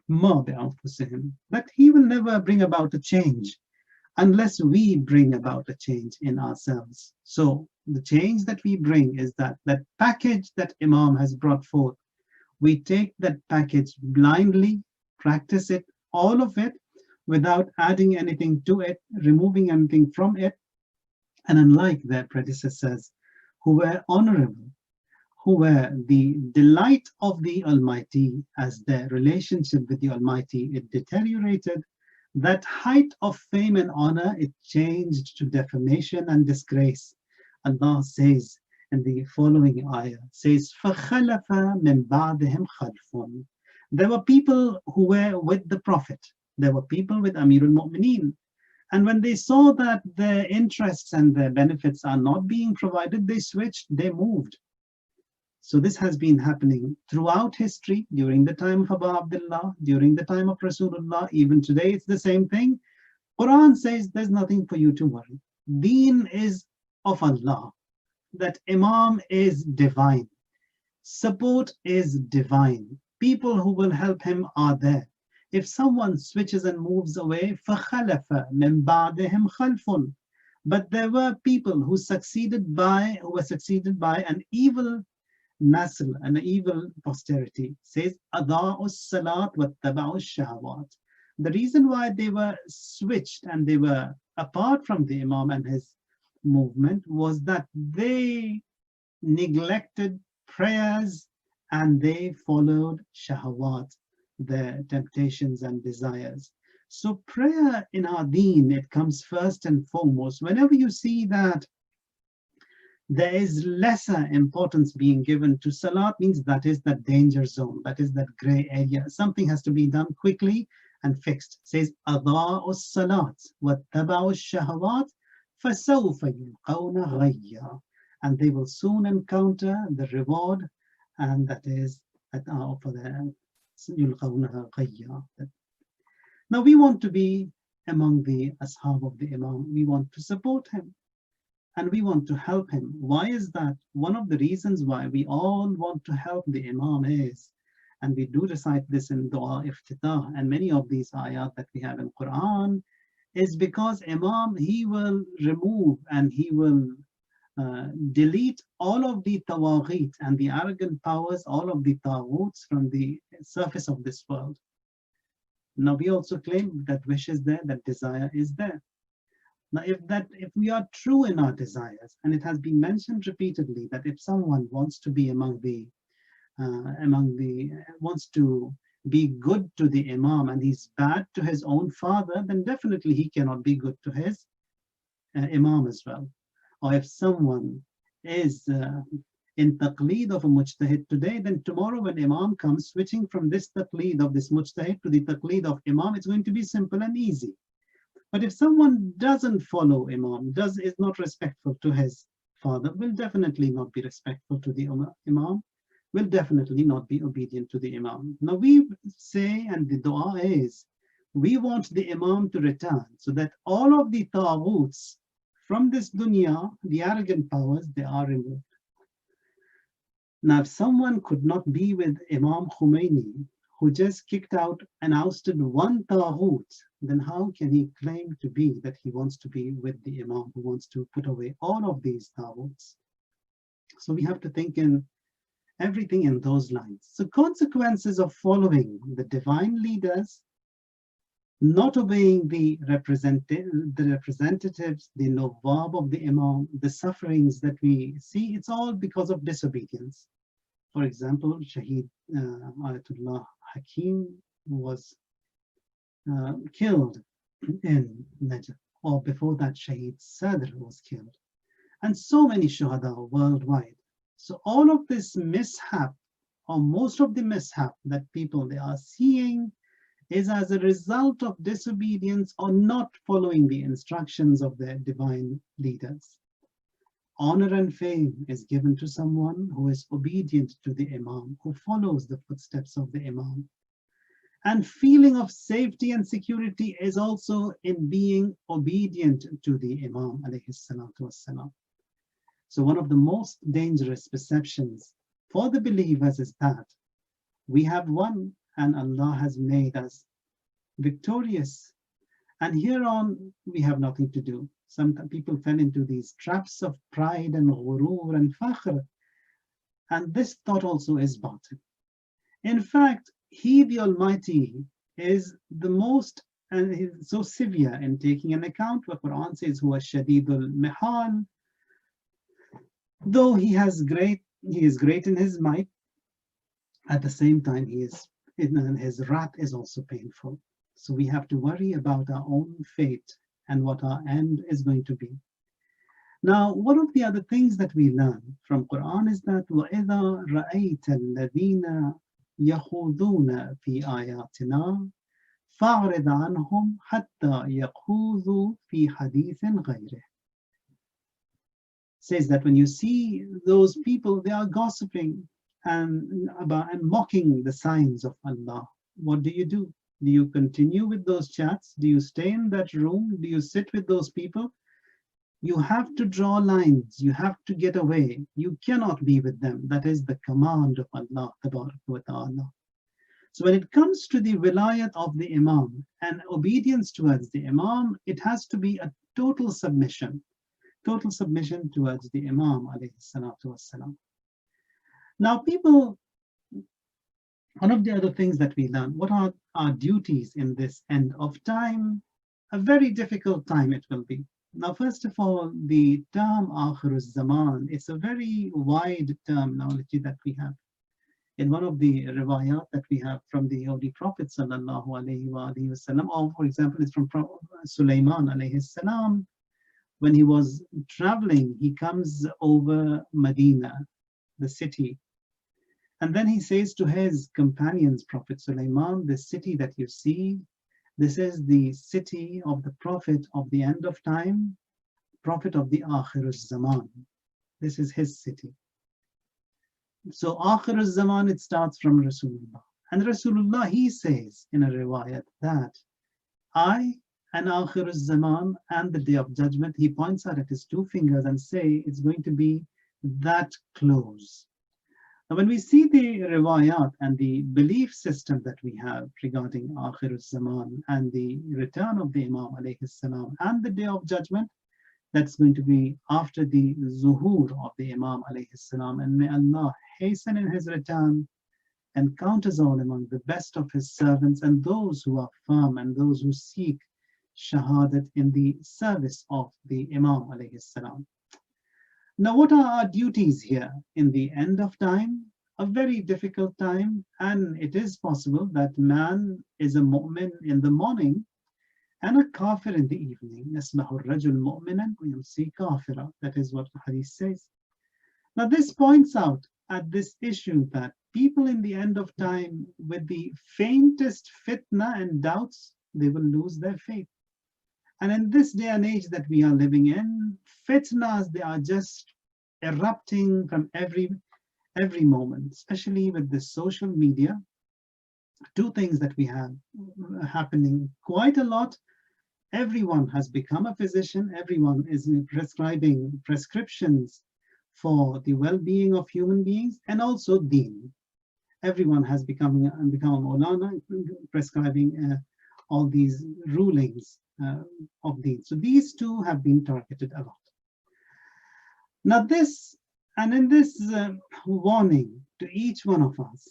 ما بأنفسهم. That he will never bring about a change unless we bring about a change in ourselves. So the change that we bring is that package that Imam has brought forth, we take that package blindly, practice it, all of it, without adding anything to it, removing anything from it. And unlike their predecessors, who were honorable, who were the delight of the Almighty, as their relationship with the Almighty, it deteriorated, that height of fame and honor, it changed to defamation and disgrace. Allah says in the following ayah, says, فَخَلَفَ مِنْ بَعْدِهِمْ خَلْفٌ. There were people who were with the Prophet. There were people with Amirul Mu'mineen. And when they saw that their interests and their benefits are not being provided, they switched, they moved. So this has been happening throughout history, during the time of Abu Abdullah, during the time of Rasulullah. Even today, it's the same thing. Quran says there's nothing for you to worry. Deen is of Allah. That Imam is divine. Support is divine. People who will help him are there. If someone switches and moves away, فَخَلَفَ مِنْ بَعْدِهِمْ خَلْفٌ. But there were people who were succeeded by an evil nasl, an evil posterity. Says, أَضَاءُ الصَّلَاةِ وَاتَّبَعُوا الشَّهَوَاتِ. The reason why they were switched and they were apart from the Imam and his movement was that they neglected prayers and they followed shahawat, their temptations and desires. So prayer in our deen, it comes first and foremost. Whenever you see that there is lesser importance being given to salat, means that is that danger zone, that is that gray area. Something has to be done quickly and fixed. It says, أَضَاءُ الصَّلَاةِ وَاتَّبَعُوا الشَّهَوَاتِ فَسَوْفَ يُلْقَوْنَ غَيًّا. And they will soon encounter the reward, and that is that for the يُلْقَوْنَ غَيًّا. Now we want to be among the ashab of the Imam. We want to support him and we want to help him. Why is that? One of the reasons why we all want to help the Imam is, and we do recite this in Dua Iftitah and many of these ayat that we have in Quran, is because Imam, he will remove and he will delete all of the tawaghit and the arrogant powers, all of the taghuts from the surface of this world. Now we also claim that wish is there, that desire is there. Now if we are true in our desires, and it has been mentioned repeatedly that if someone wants to be wants to be good to the Imam and he's bad to his own father, then definitely he cannot be good to his Imam as well. Or if someone is in taqleed of a mujtahid today, then tomorrow when Imam comes, switching from this taqleed of this mujtahid to the taqleed of Imam, it's going to be simple and easy. But if someone doesn't follow Imam, is not respectful to his father, will definitely not be respectful to the Imam, will definitely not be obedient to the Imam. Now we say, and the dua is, we want the Imam to return so that all of the taghuts from this dunya, the arrogant powers, they are removed. Now, if someone could not be with Imam Khomeini, who just kicked out and ousted one taghut, then how can he claim to be that he wants to be with the Imam who wants to put away all of these taghuts? So we have to think in everything in those lines. So consequences of following the divine leaders, not obeying the representatives, the nawab of the Imam, the sufferings that we see, it's all because of disobedience. For example, Shaheed Ayatollah Hakim was killed in Najaf, or before that Shaheed Sadr was killed, and so many shuhada worldwide. So all of this mishap, or most of the mishap that people they are seeing, is as a result of disobedience or not following the instructions of their divine leaders. Honor and fame is given to someone who is obedient to the Imam, who follows the footsteps of the Imam. And feeling of safety and security is also in being obedient to the Imam alayhi salatu wassalam. So one of the most dangerous perceptions for the believers is that we have won and Allah has made us victorious. And here on, we have nothing to do. Some people fell into these traps of pride and ghurur and fakhr. And this thought also is batil. In fact, He, the Almighty, is the most, and He's so severe in taking an account what Quran says, huwa shadidul mihal. Though He is great in His might, at the same time, His wrath is also painful. So we have to worry about our own fate and what our end is going to be. Now, one of the other things that we learn from Quran is that وَإِذَا رَأَيْتَ الَّذِينَ يَخُوضُونَ فِي آيَاتِنَا فَأَعْرِضْ عَنْهُمْ حَتَّى يَخُوضُوا فِي حَدِيثٍ غَيْرِهِ. Says that when you see those people, they are gossiping and mocking the signs of Allah, what do? Do you continue with those chats? Do you stay in that room? Do you sit with those people? You have to draw lines. You have to get away. You cannot be with them. That is the command of Allah wa ta'ala. So when it comes to the wilayat of the Imam and obedience towards the Imam, it has to be a total submission towards the Imam alayhi salatu wassalam. Now people, one of the other things that we learn, what are our duties in this end of time? A very difficult time it will be. Now, first of all, the term Akhiruz Zaman, it's a very wide terminology that we have. In one of the riwayat that we have from the Holy Prophet sallallahu alaihi wasallam, or for example, it's from Sulaiman alayhi salam. When he was traveling, he comes over Medina, the city, and then he says to his companions, Prophet Sulaiman, this city that you see, this is the city of the Prophet of the end of time, Prophet of the Akhiruz Zaman. This is his city. So Akhiruz Zaman, it starts from Rasulullah. And Rasulullah, he says in a riwayat that I and Akhiruz Zaman and the Day of Judgment, he points out at his two fingers and say it's going to be that close. Now, when we see the riwayat and the belief system that we have regarding Akhiruz Zaman and the return of the Imam alayhi salam and the Day of Judgment, that's going to be after the zuhur of the Imam alayhi salam, and may Allah hasten in his return and count us all among the best of his servants and those who are firm and those who seek shahadat in the service of the Imam alayhi salam. Now, what are our duties here in the end of time? A very difficult time, and it is possible that man is a mu'min in the morning and a kafir in the evening. يَصْبَحُ الرَّجُلُ مُؤْمِنًا وَيُمْسِي كَافِرًا. That is what the hadith says. Now, this points out at this issue that people in the end of time, with the faintest fitna and doubts, they will lose their faith. And in this day and age that we are living in, fitnas, they are just erupting from every moment, especially with the social media. Two things that we have happening quite a lot. Everyone has become a physician. Everyone is prescribing prescriptions for the well-being of human beings, and also deen. Everyone has become a Maulana, prescribing all these rulings of deen. So these two have been targeted a lot. Now in this warning to each one of us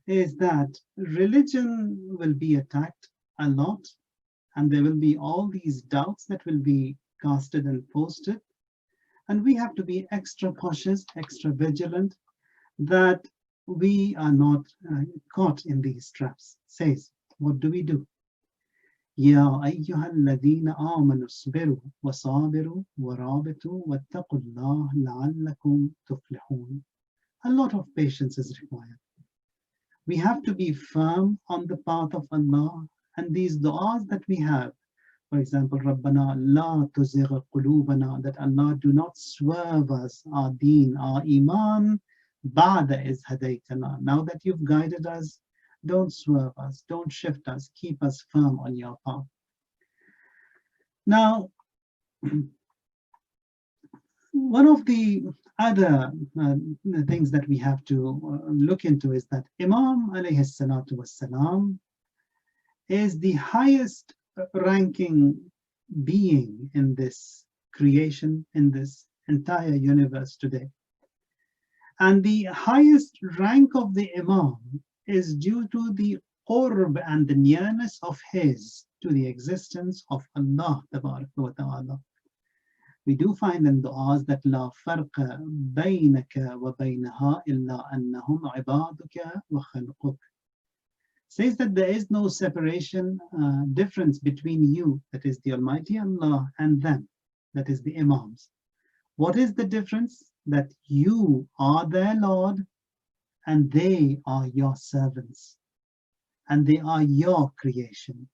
is that religion will be attacked a lot, and there will be all these doubts that will be casted and posted. And we have to be extra cautious, extra vigilant, that we are not caught in these traps. Says, what do we do? يا أيها الذين آمنوا اصبروا وصابروا ورابطوا واتقوا الله لعلكم تفلحون. A lot of patience is required. We have to be firm on the path of Allah, and these du'as that we have, for example, رَبَّنَا لَا تُزِغْ قُلُوبَنَا, that Allah do not swerve us, our deen, our iman, بَعْدَ إِذْ هَدَيْتَنَا, now that you've guided us, Don't swerve us, don't shift us, keep us firm on your path. Now, one of the other things that we have to look into is that Imam alayhi salatu wassalam is the highest ranking being in this creation, in this entire universe today. And the highest rank of the Imam is due to the qurb and the nearness of his to the existence of Allah tabaraka wa ta'ala. We do find in du'as that لا فرق بينك وبينها إلا أنهم عبادك وخلقك. Says that there is no separation, difference between you, that is the Almighty Allah, and them, that is the Imams. What is the difference? That you are their Lord and they are your servants and they are your creation.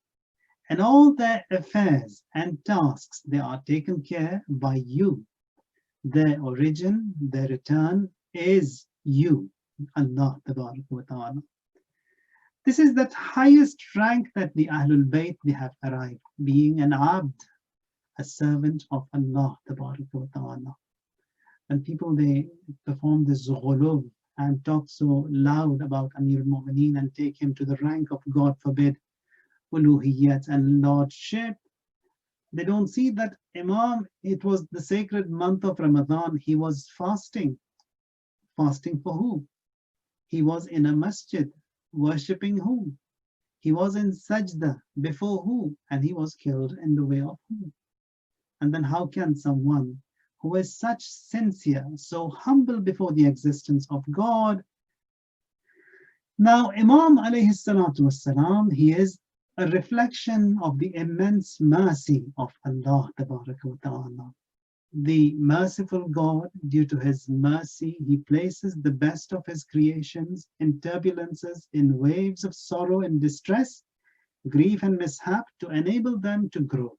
And all their affairs and tasks, they are taken care by you. Their origin, their return is you, Allah Tabaraka wa Ta'ala. This is that highest rank that the Ahlul Bayt they have arrived, being an abd, a servant of Allah Tabaraka wa Ta'ala. And people they perform this ghulub and talk so loud about Amir al-Mu'mineen and take him to the rank of, God forbid, uluhiyyat and lordship. They don't see that Imam, it was the sacred month of Ramadan, he was fasting. Fasting for who? He was in a masjid, worshipping who? He was in sajda, before who? And he was killed in the way of who? And then how can someone who is such sincere, so humble before the existence of God? Now, Imam alayhi salatu wassalam, he is a reflection of the immense mercy of Allah Tabaraka wa Ta'ala. The merciful God, due to his mercy, he places the best of his creations in turbulences, in waves of sorrow and distress, grief and mishap, to enable them to grow.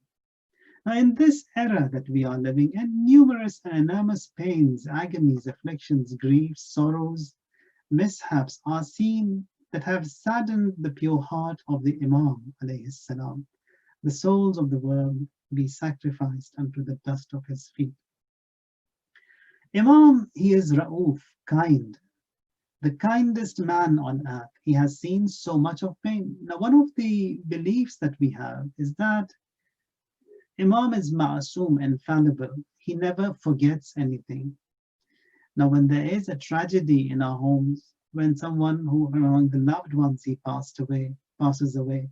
Now, in this era that we are living in, numerous and enormous pains, agonies, afflictions, griefs, sorrows, mishaps are seen that have saddened the pure heart of the Imam alayhi salam. The souls of the world be sacrificed unto the dust of his feet. Imam, he is Ra'uf, kind, the kindest man on earth. He has seen so much of pain. Now, one of the beliefs that we have is that Imam is ma'asum, infallible. He never forgets anything. Now, when there is a tragedy in our homes, when someone who among the loved ones he passes away,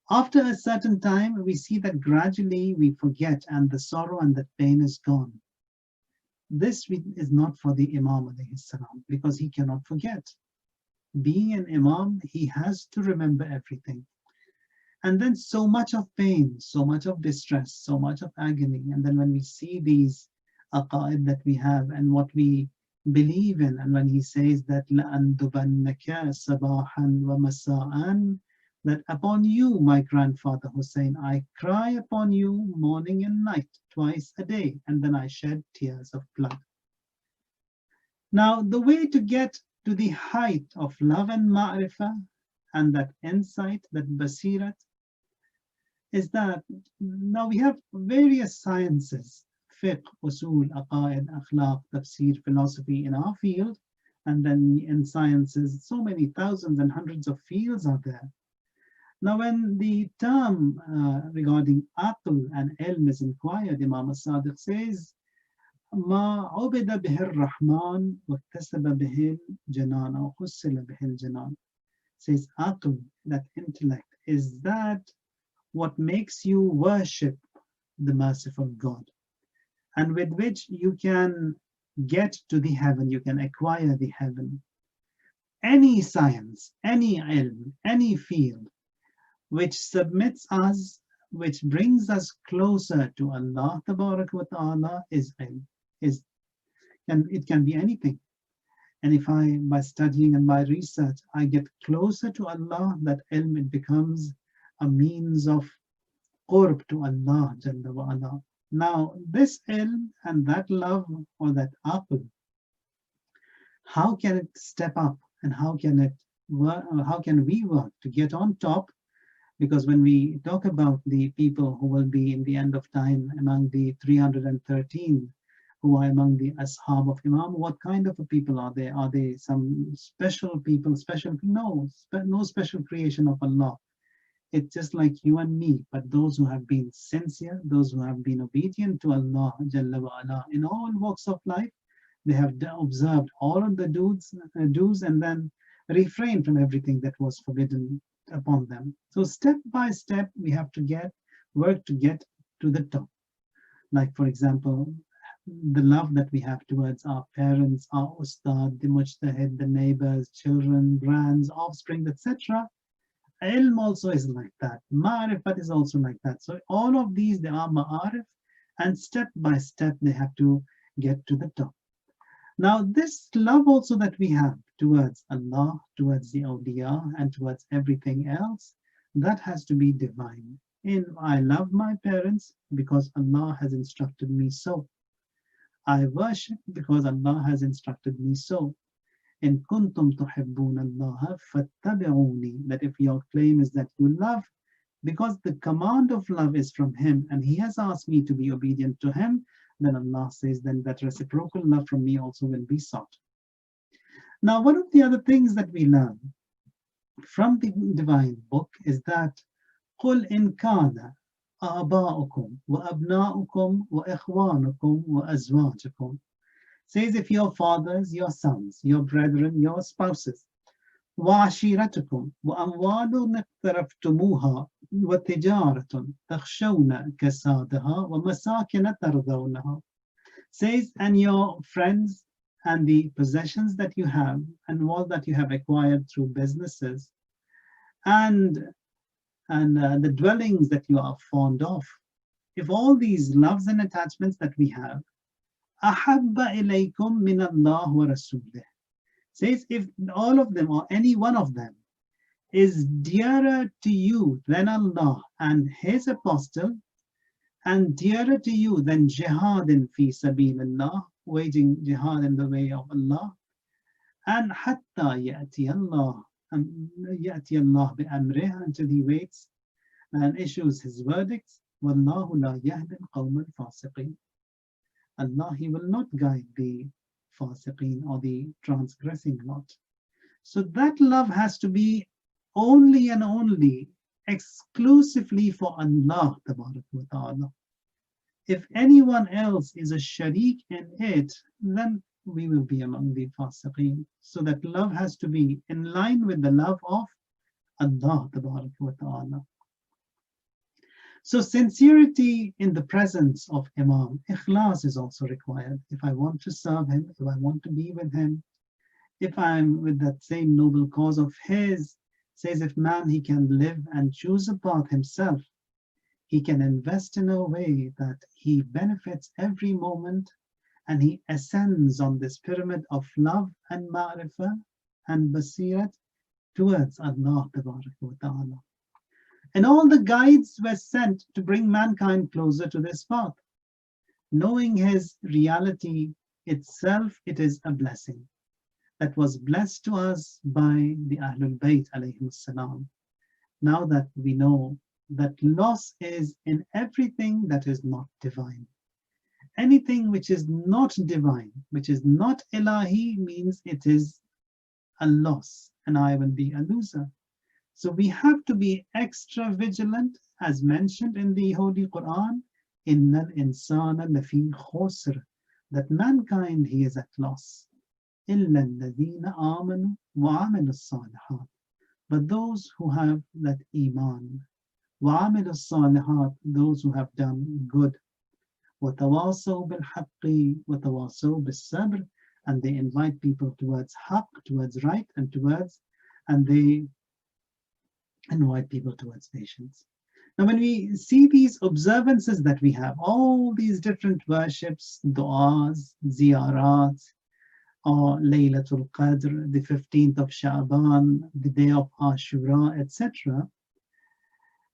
after a certain time, we see that gradually we forget and the sorrow and the pain is gone. This is not for the Imam alayhi salam, because he cannot forget. Being an Imam, he has to remember everything. And then so much of pain, so much of distress, so much of agony. And then when we see these aqaid that we have and what we believe in, and when he says that لَأَنْدُبَنَّكَ صَبَاحًا وَمَسَاءً, that upon you, my grandfather Hussein, I cry upon you morning and night, twice a day, and then I shed tears of blood. Now, the way to get to the height of love and ma'rifah and that insight, that basirat, is that now we have various sciences, fiqh, usul, aqaid, akhlaq, tafsir, philosophy in our field, and then in sciences, so many thousands and hundreds of fields are there. Now, when the term regarding aql and ilm is inquired, Imam al-Sadiq says, ما عبد به الرحمن واكتسب به الجنان أو حصل به الجنان. Says aql, that intellect, is that what makes you worship the merciful God, and with which you can get to the heaven, you can acquire the heaven. Any science, any ilm, any field which submits us, which brings us closer to Allah Tabaraka wa Ta'ala is ilm. It can be anything. And if I, by studying and by research, I get closer to Allah, that ilm, it becomes a means of qurb to Allah Jalla wa Ala. Now, this ilm and that love or that aql, how can it step up and how can it how can we work to get on top? Because when we talk about the people who will be in the end of time among the 313 who are among the ashab of Imam, what kind of a people are they? Are they some special people, special? No, no special creation of Allah. It's just like you and me, but those who have been sincere, those who have been obedient to Allah Jalla wa Ala in all walks of life, they have observed all of the do's and then refrained from everything that was forbidden upon them. So step by step, we have to work to get to the top. Like for example, the love that we have towards our parents, our ustad, the mujtahid, the neighbors, children, grands, offspring, etc. Ilm also is like that. Ma'arifat is also like that. So all of these, they are ma'arif, and step by step, they have to get to the top. Now, this love also that we have towards Allah, towards the awliya, and towards everything else, that has to be divine. I love my parents because Allah has instructed me so. I worship because Allah has instructed me so. In kuntum tuhibbun Allah fattabi'uni, that if your claim is that you love, because the command of love is from Him and He has asked me to be obedient to Him, then Allah says, then that reciprocal love from me also will be sought. Now, one of the other things that we learn from the divine book is that قُلْ إِنْ كَانَ آبَاؤُكُمْ وَأَبْنَاؤُكُمْ وَإِخْوَانُكُمْ وَأَزْوَاجُكُمْ, says if your fathers, your sons, your brethren, your spouses, وعشيرتكم وأموال اقترفتموها وتجارة تخشون كسادها ومساكن ترضونها, says, and your friends and the possessions that you have and all that you have acquired through businesses and the dwellings that you are fond of, if all these loves and attachments that we have, أحب إليكم من الله ورسوله, says if all of them or any one of them is dearer to you than Allah and His apostle, and dearer to you than jihad in fi sabilillah, waging jihad in the way of Allah, and hatta ya'ti Allah bi amrih, until He waits and issues His verdicts, wallahu la yahdi al-qawm al-fasiqin, Allah, He will not guide the fasiqeen or the transgressing lot. So that love has to be only and only exclusively for Allah Tabarak wa Ta'ala. If anyone else is a sharik in it, then we will be among the fasiqeen. So that love has to be in line with the love of Allah Tabarak wa Ta'ala. So sincerity in the presence of Imam, ikhlas is also required. If I want to serve him, if I want to be with him, if I'm with that same noble cause of his, says if man, he can live and choose a path himself, he can invest in a way that he benefits every moment and he ascends on this pyramid of love and ma'rifah and basirat towards Allah Tabarak wa Ta'ala. And all the guides were sent to bring mankind closer to this path. Knowing his reality itself, it is a blessing that was blessed to us by the Ahlul Bayt alayhim salam. Now that we know that loss is in everything that is not divine. Anything which is not divine, which is not ilahi, means it is a loss, and I will be a loser. So we have to be extra vigilant, as mentioned in the Holy Quran, Innal insana lafi khusr, that mankind, he is at loss. Illa alladhina amanu wa amilu salihat, but those who have that iman, wa amilu salihat, those who have done good, wa tawasaw bil haqqi wa tawasaw bis sabr, and they invite people towards haqq, towards right, and they invite people towards patience. Now, when we see these observances that we have, all these different worships, du'as, ziyarats, or Laylatul Qadr, the 15th of Sha'ban, the day of Ashura, etc.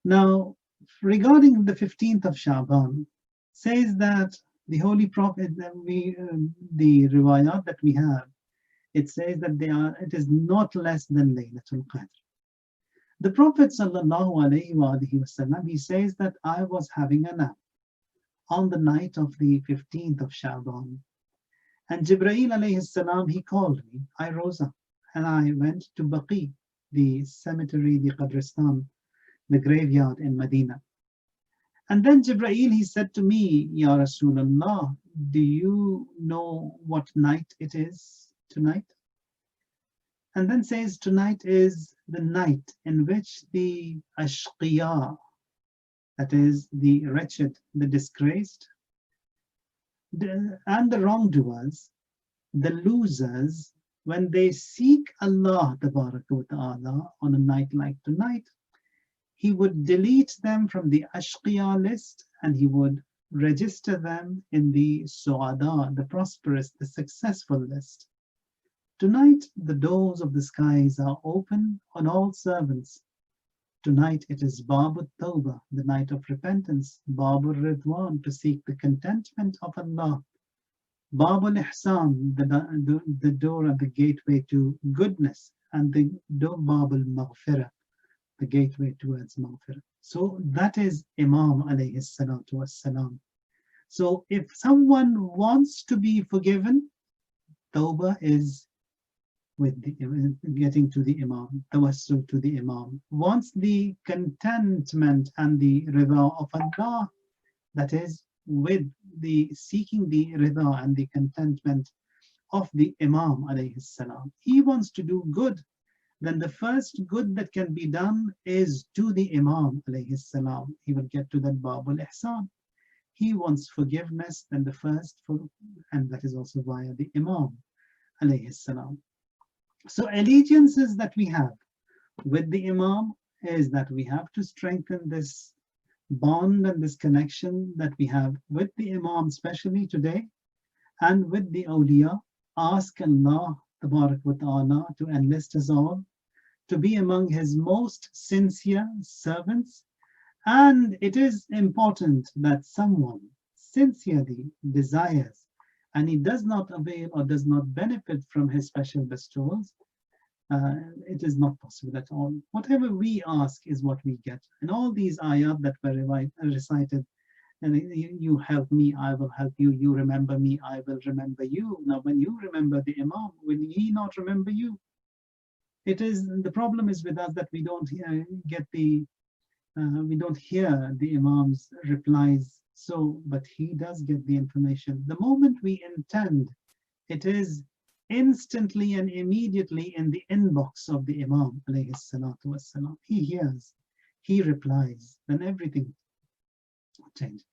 Now, regarding the 15th of Sha'ban, says that the Holy Prophet, the riwayat that we have, it says that it is not less than Laylatul Qadr. The Prophet ﷺ, he says that I was having a nap on the night of the 15th of Sha'ban. And Jibreel alayhi salam, he called me. I rose up and I went to Baqi, the cemetery, the Qabristan, the graveyard in Medina. And then Jibreel, he said to me, Ya Rasulullah, do you know what night it is tonight? And then says, tonight is the night in which the ashqiya, that is the wretched, the disgraced, and the wrongdoers, the losers, when they seek Allah Ta'ala on a night like tonight, He would delete them from the ashqiya list and He would register them in the su'ada, the prosperous, the successful list. Tonight, the doors of the skies are open on all servants. Tonight it is Babu Tawbah, the night of repentance, Babu Ridwan, to seek the contentment of Allah, Babu Ihsan, the door and the gateway to goodness, and the door Babu Maghfirah, the gateway towards Maghfirah. So that is Imam alayhi salatu wassalam. So if someone wants to be forgiven, Tawbah is with getting to the Imam, tawassul to the Imam. Wants the contentment and the rida of Allah, that is with the seeking the rida and the contentment of the Imam alayhi salam. He wants to do good, then the first good that can be done is to the Imam alayhi salam. He will get to that Babul Ihsan. He wants forgiveness, then the first, and that is also via the Imam alayhi salam. So allegiances that we have with the Imam is that we have to strengthen this bond and this connection that we have with the Imam, especially today, and with the awliya. Ask Allah Tabarak wa Ta'ala to enlist us all to be among His most sincere servants. And it is important that someone sincerely desires and he does not avail or does not benefit from His special bestowals, it is not possible at all. Whatever we ask is what we get. And all these ayat that were recited, and you help me, I will help you. You remember me, I will remember you. Now, when you remember the Imam, will He not remember you? It is the problem is with us that we don't we don't hear the Imam's replies. So, but he does get the information. The moment we intend, it is instantly and immediately in the inbox of the Imam alayhi salatu wassalam. He hears, he replies, then everything changes.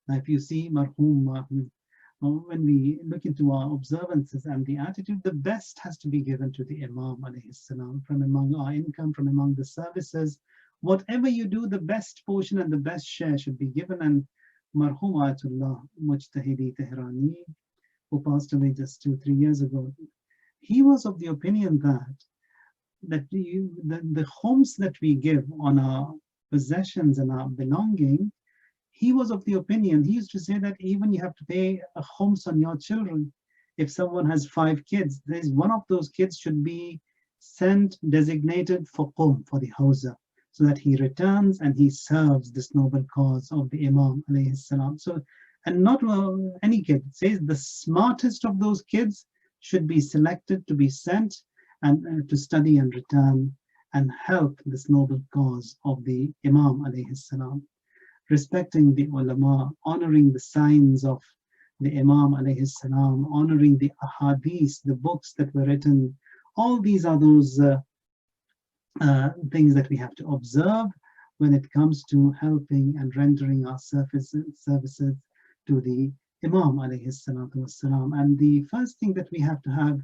Now, if you see marhum, when we look into our observances and the attitude, the best has to be given to the Imam alayhi salam from among our income, from among the services. Whatever you do, the best portion and the best share should be given. And marhum Ayatullah Mujtahidi Tehrani, who passed away just 2-3 years ago, he was of the opinion that the homes that we give on our possessions and our belonging, he was of the opinion, he used to say that even you have to pay a homes on your children. If someone has 5 kids, there's one of those kids should be designated for qum, for the hawza, so that he returns and he serves this noble cause of the Imam alayhi salam. So, and not any kid. It says the smartest of those kids should be selected to be sent and to study and return and help this noble cause of the Imam alayhi salam. Respecting the ulama, honoring the signs of the Imam alayhi salam, honoring the ahadith, the books that were written. All these are those things that we have to observe when it comes to helping and rendering our services to the Imam alayhi salatu wassalam. And the first thing that we have to have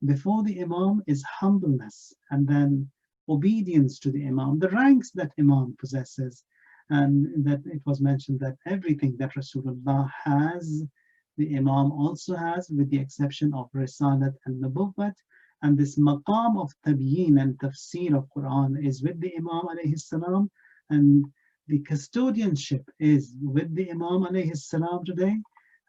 before the Imam is humbleness, and then obedience to the Imam, the ranks that Imam possesses. And that it was mentioned that everything that Rasulullah has, the Imam also has, with the exception of Risalat and Nubuwwat. And this maqam of tabyin and tafsir of Quran is with the Imam alayhi salam, and the custodianship is with the Imam alayhi salam today.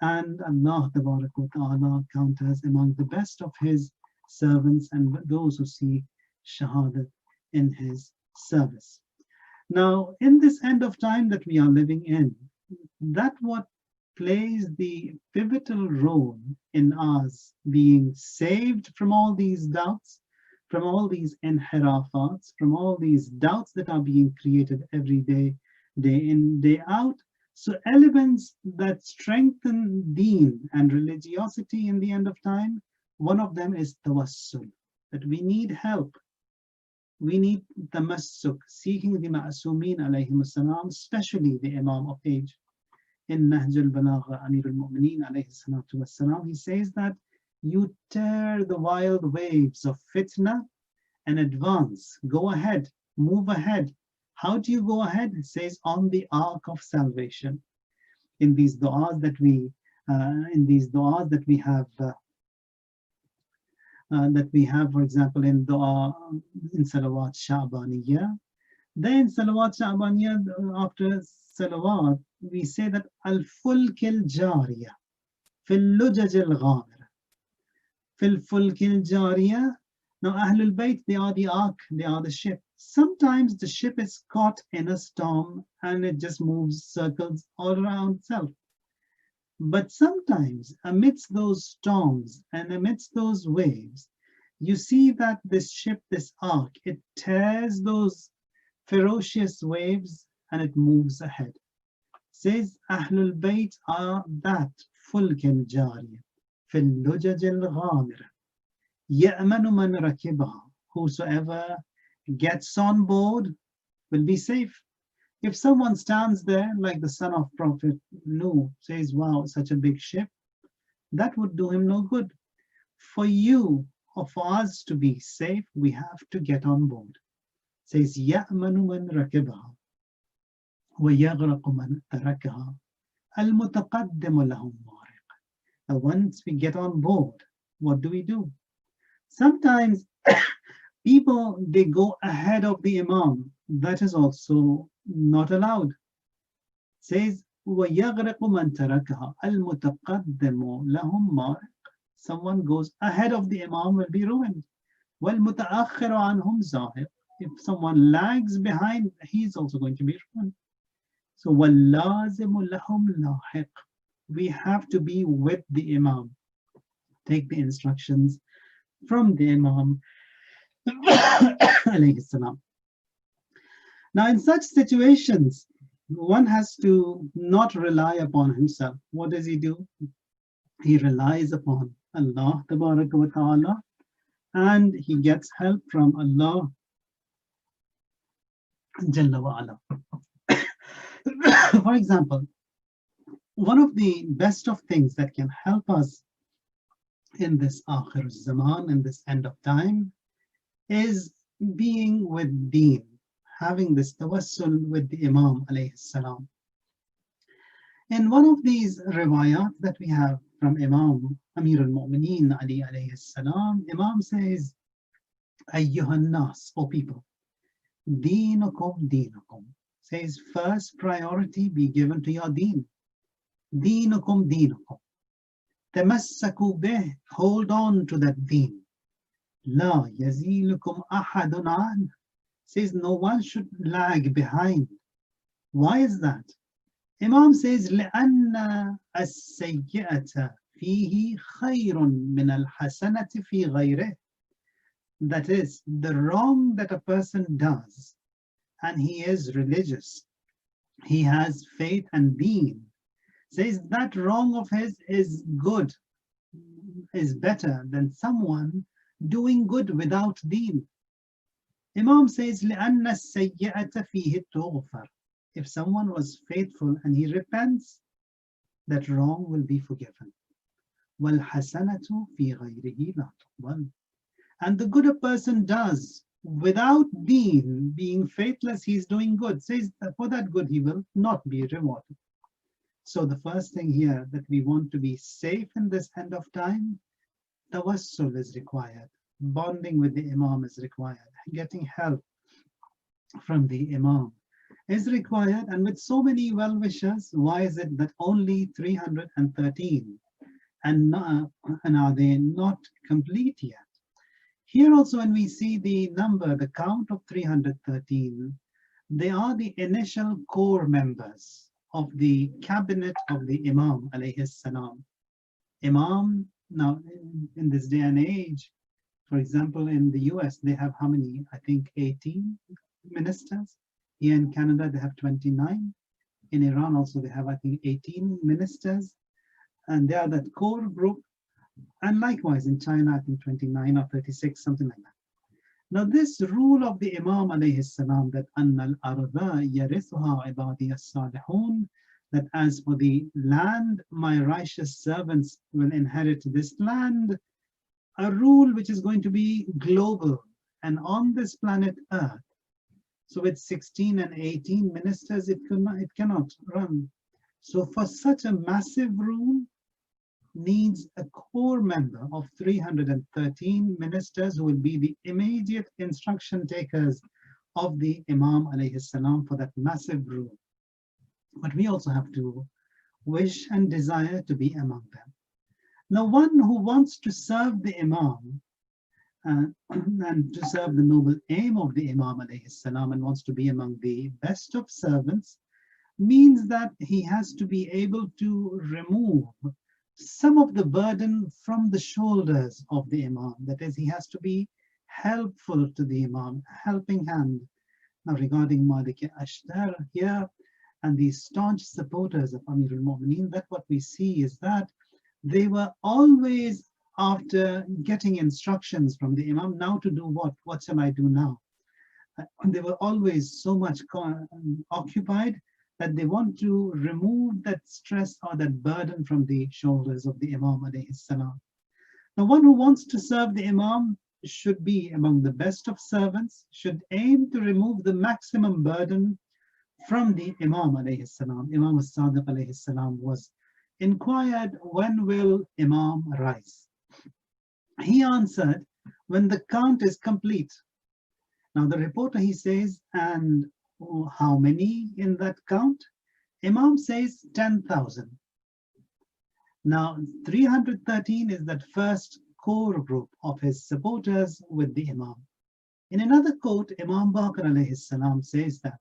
And Allah Tabarak wa Ta'ala count us among the best of His servants and those who seek shahadat in his service. Now, in this end of time that we are living in, that what plays the pivotal role in us being saved from all these doubts, from all these inhirafats, from all these doubts that are being created every day, day in, day out. So elements that strengthen deen and religiosity in the end of time, one of them is tawassul, that we need help. We need tamassuk, seeking the ma'asumin alayhim salam, especially the Imam of age. In Nahj al-Balagha, Amir al-Mu'mineen alayhi salatu wassalam, he says that you tear the wild waves of fitna and advance, go ahead, move ahead. How do you go ahead? It says on the ark of salvation. In these du'as that we have, for example, in dua, in salawat sha'baniyya. Then salawat sha'baniyya, after salawat, we say that al-fulk al-jariya, fil lujaj al-ghamir, fil fulk al-jariya. Now, Ahlul Bayt, they are the ark, they are the ship. Sometimes the ship is caught in a storm and it just moves circles all around itself. But sometimes amidst those storms and amidst those waves, you see that this ship, this ark, it tears those ferocious waves and it moves ahead. Says Ahlul Bayt are that fulk al-jariya, fil lujaj al-ghamira, ya'manu man rakibaha, whosoever gets on board will be safe. If someone stands there like the son of Prophet Nuh, says, wow, such a big ship, that would do him no good. For you or for us to be safe, we have to get on board. Says, يَأْمَنُ مَنْ رَكِبَهَا وَيَغْرَقُ مَنْ تَرَكَهَا الْمُتَقَدِّمُ لَهُمْ مَارِقٌ. Now once we get on board, what do? Sometimes people, they go ahead of the Imam. That is also not allowed. It says, وَيَغْرَقُ مَنْ تَرَكَهَا الْمُتَقَدِّمُ لَهُمْ مَارِقٌ. Someone goes ahead of the Imam will be ruined. وَالْمُتَأَخِّرُ عَنْهُمْ زَاهِقٌ. If someone lags behind, he's also going to be ruined. So وَاللَّازِمُ لَهُمْ لَاحِقٌ. We have to be with the Imam. Take the instructions from the Imam alayhi salam. Now, in such situations, one has to not rely upon himself. What does he do? He relies upon Allah tabaraka wa ta'ala, and he gets help from Allah Jalla wa ala. For example, one of the best of things that can help us in this akhir zaman, in this end of time, is being with deen, having this tawassul with the Imam alayhi salam. In one of these riwayat that we have from Imam Amir al-Mu'mineen Ali alayhi salam, Imam says, Ayyuhan nas, O people, deenukum deenukum. Says first priority be given to your deen. Deenukum deenukum. Tamassaku bih, hold on to that deen. La yazilukum ahadun an. Says no one should lag behind. Why is that? Imam says, لأن السيئة فيه خير من الحسنة في غيره. That is, the wrong that a person does, and he is religious, he has faith and deen, says that wrong of his is good, is better than someone doing good without deen. Imam says, لأن السيئة فيه تغفر. If someone was faithful and he repents, that wrong will be forgiven. وَالْحَسَنَةُ فِي غَيْرِهِ لَا تُقْبَلُ. And the good a person does without deen, being faithless, he's doing good. Says that for that good he will not be rewarded. So the first thing here that we want to be safe in this end of time, tawassul is required. Bonding with the Imam is required. Getting help from the Imam is required. And with so many well-wishers, why is it that only 313 and are they not complete yet? Here also, when we see the number, the count of 313, they are the initial core members of the cabinet of the Imam alayhi salam. Imam, now in this day and age, for example, in the US, they have how many? I think 18 ministers. Here in Canada, they have 29. In Iran also, they have, I think, 18 ministers. And they are that core group. And likewise in China, I think 29 or 36, something like that. Now this rule of the Imam alayhi salam, that annal arda yarithuha ibadi as-salihun, that as for the land, my righteous servants will inherit this land, a rule which is going to be global and on this planet Earth. So with 16 and 18 ministers, it cannot run. So for such a massive rule, needs a core member of 313 ministers who will be the immediate instruction takers of the Imam alayhi salam for that massive rule. But we also have to wish and desire to be among them. Now, one who wants to serve the Imam and to serve the noble aim of the Imam alayhi salam and wants to be among the best of servants means that he has to be able to remove some of the burden from the shoulders of the Imam. That is, he has to be helpful to the Imam, helping hand. Now, regarding Malik Ashtar here and the staunch supporters of Amir al-Mu'mineen, that what we see is that they were always after getting instructions from the Imam, now to do what? What shall I do now? They were always so much occupied that they want to remove that stress or that burden from the shoulders of the Imam alayhi salam. Now, one who wants to serve the Imam should be among the best of servants, should aim to remove the maximum burden from the Imam alayhi salam. Imam as-Sadiq alayhi salam was inquired, when will Imam rise? He answered, when the count is complete. Now the reporter, he says, and how many in that count? Imam says 10,000. Now 313 is that first core group of his supporters with the Imam. In another quote, Imam Baqir alayhi salam says that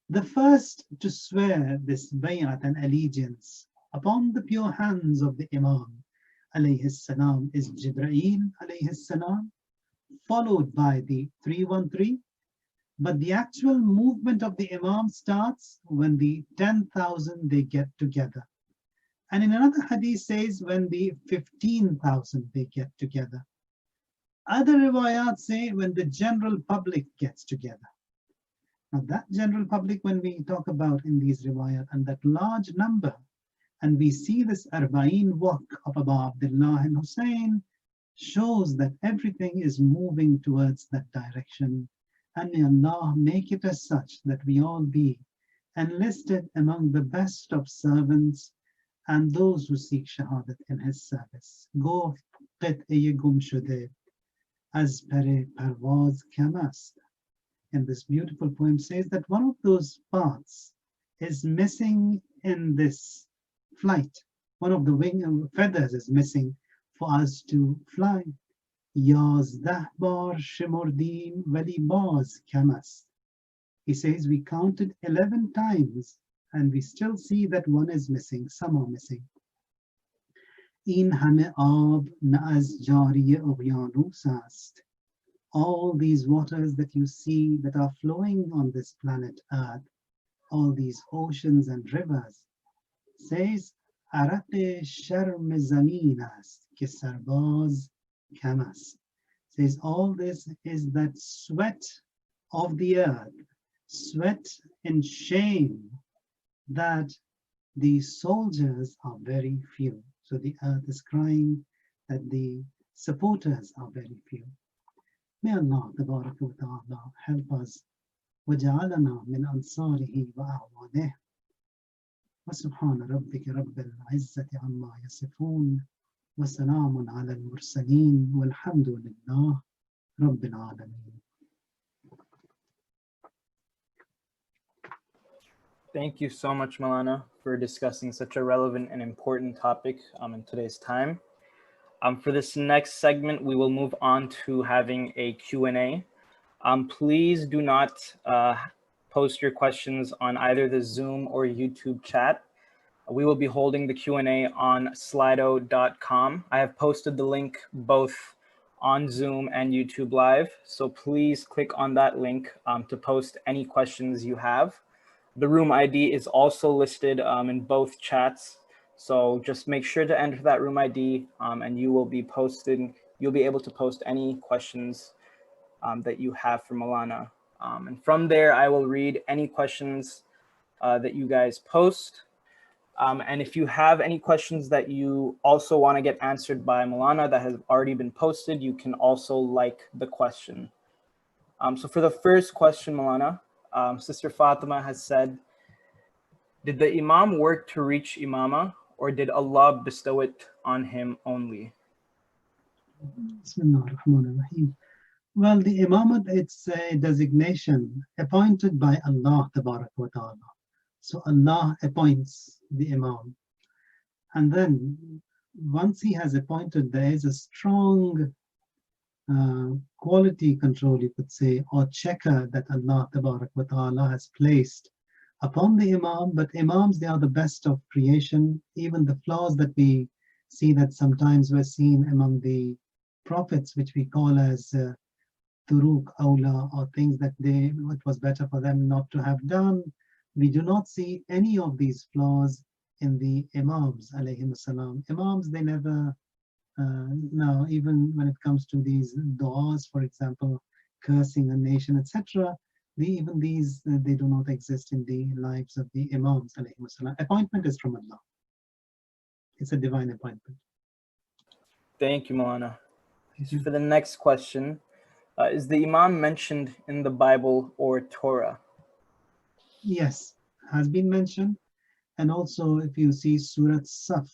the first to swear this bay'at and allegiance upon the pure hands of the Imam alayhi salam is Jibreel alayhi salam, followed by the 313. But the actual movement of the Imam starts when the 10,000 they get together. And in another hadith says when the 15,000 they get together. Other riwayat say when the general public gets together. Now that general public, when we talk about in these riwayat and that large number, and we see this Arba'in walk of Abu Abdullah and Hussein, shows that everything is moving towards that direction. And may Allah make it as such that we all be enlisted among the best of servants and those who seek shahadat in his service. Go qit'e gum shude az pere parvaz kam ast. And this beautiful poem says that one of those parts is missing in this flight. One of the wing feathers is missing for us to fly. 11 bar shimordim veli baz kam ast. He says we counted 11 times and we still see that one is missing, some are missing. In hame aab na az jari ughyanus ast. All these waters that you see that are flowing on this planet Earth, all these oceans and rivers, says araq sharm zameen ast ke sarbaz kam ast. Says all this is that sweat of the earth, sweat and shame that the soldiers are very few. So the earth is crying that the supporters are very few. May Allah tabarak wa ta'ala help us. وَجَعَلَنَا مِنْ أَنصَارِهِ وَأَعْوَانِهِ وَسُبْحَانَ رَبِّكَ رَبِّ الْعِزَّةِ عَمَّا يَصِفُونَ وَسَلَامٌ عَلَى الْمُرْسَلِينَ وَالْحَمْدُ لِلَّهِ رَبِّ الْعَالَمِينَ. Thank you so much, Malana, for discussing such a relevant and important topic in today's time. For this next segment, we will move on to having a Q&A. Please do not post your questions on either the Zoom or YouTube chat. We will be holding the Q&A on slido.com. I have posted the link both on Zoom and YouTube Live, so please click on that link to post any questions you have. The room ID is also listed in both chats, so just make sure to enter that room ID and you'll be able to post any questions that you have for Maulana. And from there, I will read any questions that you guys post. And if you have any questions that you also want to get answered by Maulana that has already been posted, you can also like the question. So for the first question, Maulana, Sister Fatima has said, did the Imam work to reach Imama, or did Allah bestow it on him only? Well, the Imamate, it's a designation appointed by Allah Tabarak wa Ta'ala. So Allah appoints the Imam. And then once he has appointed, there is a strong quality control, you could say, or checker that Allah Tabarak wa Ta'ala has placed upon the Imam. But Imams, they are the best of creation. Even the flaws that we see that sometimes were seen among the prophets, which we call as turuk awla, or things that it was better for them not to have done. We do not see any of these flaws in the Imams, alayhim salam. Imams, they never, now even when it comes to these du'as, for example, cursing a nation, etc., even these, they do not exist in the lives of the Imams, alayhim salam. Appointment is from Allah. It's a divine appointment. Thank you, Maulana. For the next question, is the Imam mentioned in the Bible or Torah? Yes, has been mentioned. And also, if you see Surah Saf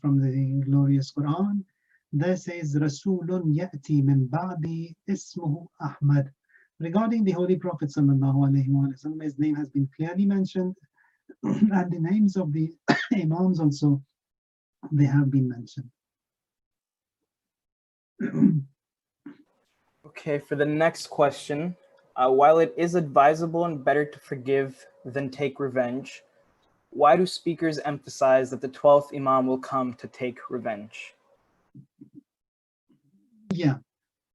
from the glorious Quran, there says, Rasulun ya'ti min ba'di ismuhu Ahmad. Regarding the Holy Prophet sallallahu alaihi wasallam, his name has been clearly mentioned, and the names of the Imams also, they have been mentioned. Okay, for the next question, while it is advisable and better to forgive than take revenge, why do speakers emphasize that the 12th Imam will come to take revenge? Yeah,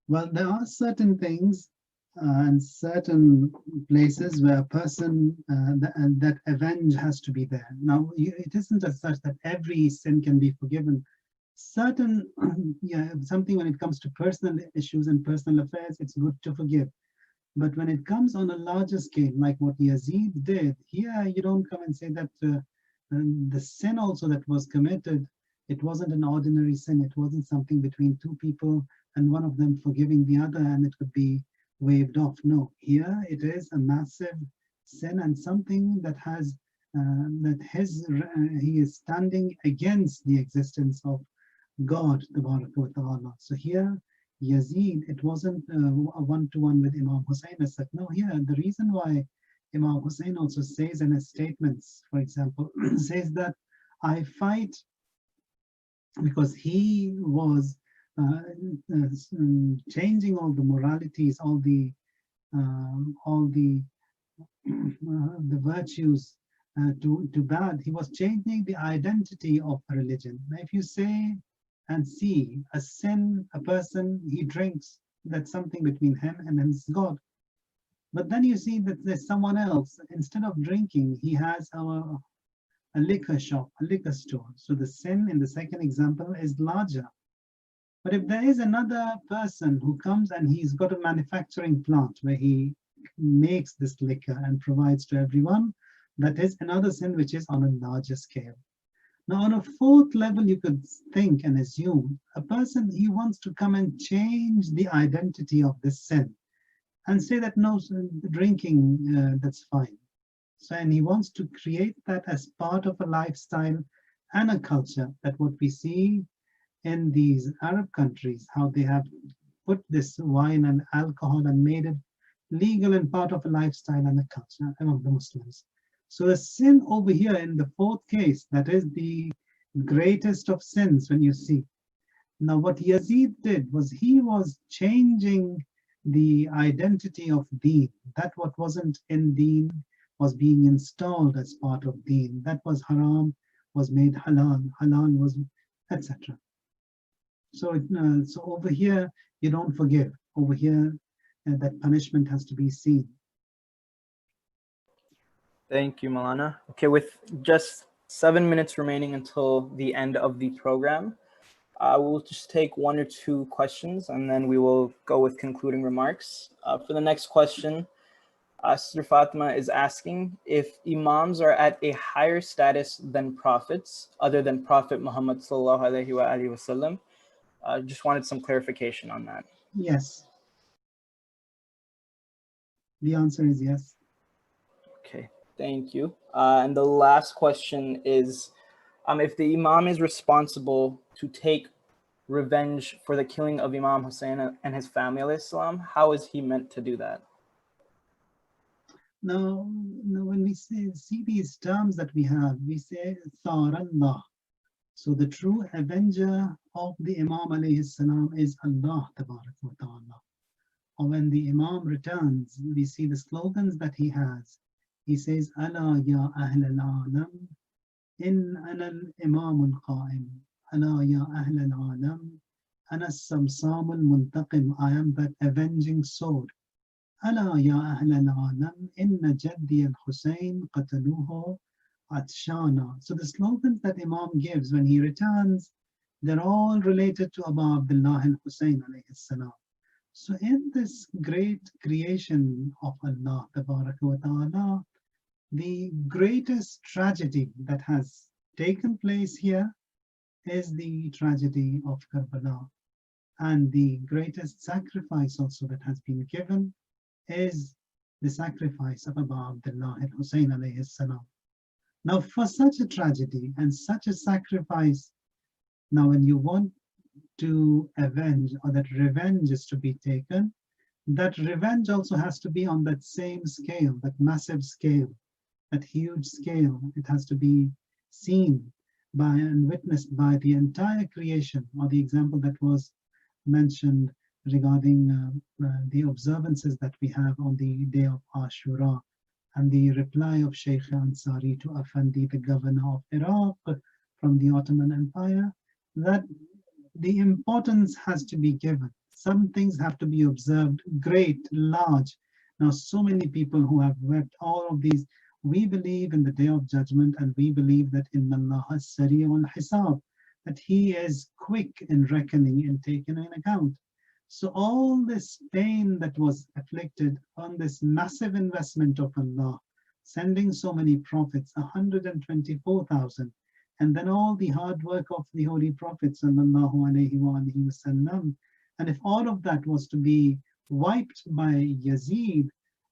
well, there are certain things and certain places where a person, that avenge has to be there. Now, it isn't as such that every sin can be forgiven. Certain, something when it comes to personal issues and personal affairs, it's good to forgive. But when it comes on a larger scale, like what Yazid did, here you don't come and say that the sin also that was committed, it wasn't an ordinary sin. It wasn't something between two people and one of them forgiving the other and it could be waved off. No, here it is a massive sin and something that has, he is standing against the existence of God, Tabarak wa Ta'ala. So here, Yazid, it wasn't a one-to-one with Imam Hussein as such. No, here, the reason why Imam Hussein also says in his statements, for example, says that I fight because he was changing all the moralities, all the virtues to bad. He was changing the identity of a religion. Now, if you say and see a sin, a person, he drinks, that's something between him and his God. But then you see that there's someone else, instead of drinking, he has a liquor shop, a liquor store. So the sin in the second example is larger. But if there is another person who comes and he's got a manufacturing plant where he makes this liquor and provides to everyone, that is another sin which is on a larger scale. Now, on a fourth level, you could think and assume a person, he wants to come and change the identity of this sin and say that no, drinking, that's fine. So, and he wants to create that as part of a lifestyle and a culture, that what we see in these Arab countries, how they have put this wine and alcohol and made it legal and part of a lifestyle and a culture among the Muslims. So a sin over here in the fourth case, that is the greatest of sins when you see. Now, what Yazid did was he was changing the identity of Deen. That what wasn't in Deen was being installed as part of Deen. That was haram, was made halal. Halal was, etc. So, so over here, you don't forgive. Over here, that punishment has to be seen. Thank you, Malana. Okay, with just 7 minutes remaining until the end of the program, we'll just take 1 or 2 questions and then we will go with concluding remarks. For the next question, Sister Fatima is asking if imams are at a higher status than prophets, other than Prophet Muhammad sallallahu alaihi wasallam. Just wanted some clarification on that. Yes. The answer is yes. Okay, thank you. And the last question is, if the imam is responsible to take revenge for the killing of Imam Hussein and his family, alayhi salam, how is he meant to do that? Now when we see these terms that we have, we say Tharallah. So the true avenger of the Imam alayhi salam is Allah tabarak wa ta'ala. Or when the Imam returns, we see the slogans that he has. He says, Ala ya ahl al-alam, in ana al-imam al-qa'im. Ala ya ahl al-alam, ana as-samsam al-muntaqim. I am that avenging sword. Ala ya ahl al-alam, inna jaddi al-Husayn qataluhu atshana. So the slogans that Imam gives when he returns, they're all related to Abu Abdullah al-Husayn alayhi salam. So in this great creation of Allah wa ta'ala, the greatest tragedy that has taken place here is the tragedy of Karbala. And the greatest sacrifice also that has been given is the sacrifice of Abu Abdullah al-Husayn alayhi salam. Now for such a tragedy and such a sacrifice, now when you want to avenge, or that revenge is to be taken, that revenge also has to be on that same scale, that massive scale, that huge scale. It has to be seen by and witnessed by the entire creation, or the example that was mentioned regarding the observances that we have on the day of Ashura, and the reply of Sheikh Ansari to Afandi, the governor of Iraq from the Ottoman Empire, that the importance has to be given. Some things have to be observed, great, large. Now, so many people who have wept, all of these, we believe in the Day of Judgment, and we believe that Inna Allah Sari'ul Hisab, that He is quick in reckoning and taking in account. So all this pain that was afflicted on this massive investment of Allah, sending so many prophets, 124,000, and then all the hard work of the Holy Prophet sallallahu alaihi wasallam. And if all of that was to be wiped by Yazid,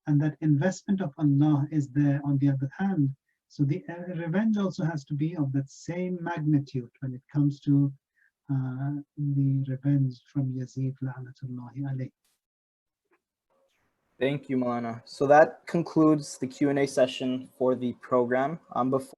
and that investment of Allah is there on the other hand, so the revenge also has to be of that same magnitude when it comes to the revenge from Yazid la'natullahi alayhi. Thank you, Malana. So that concludes the Q&A session for the program. Before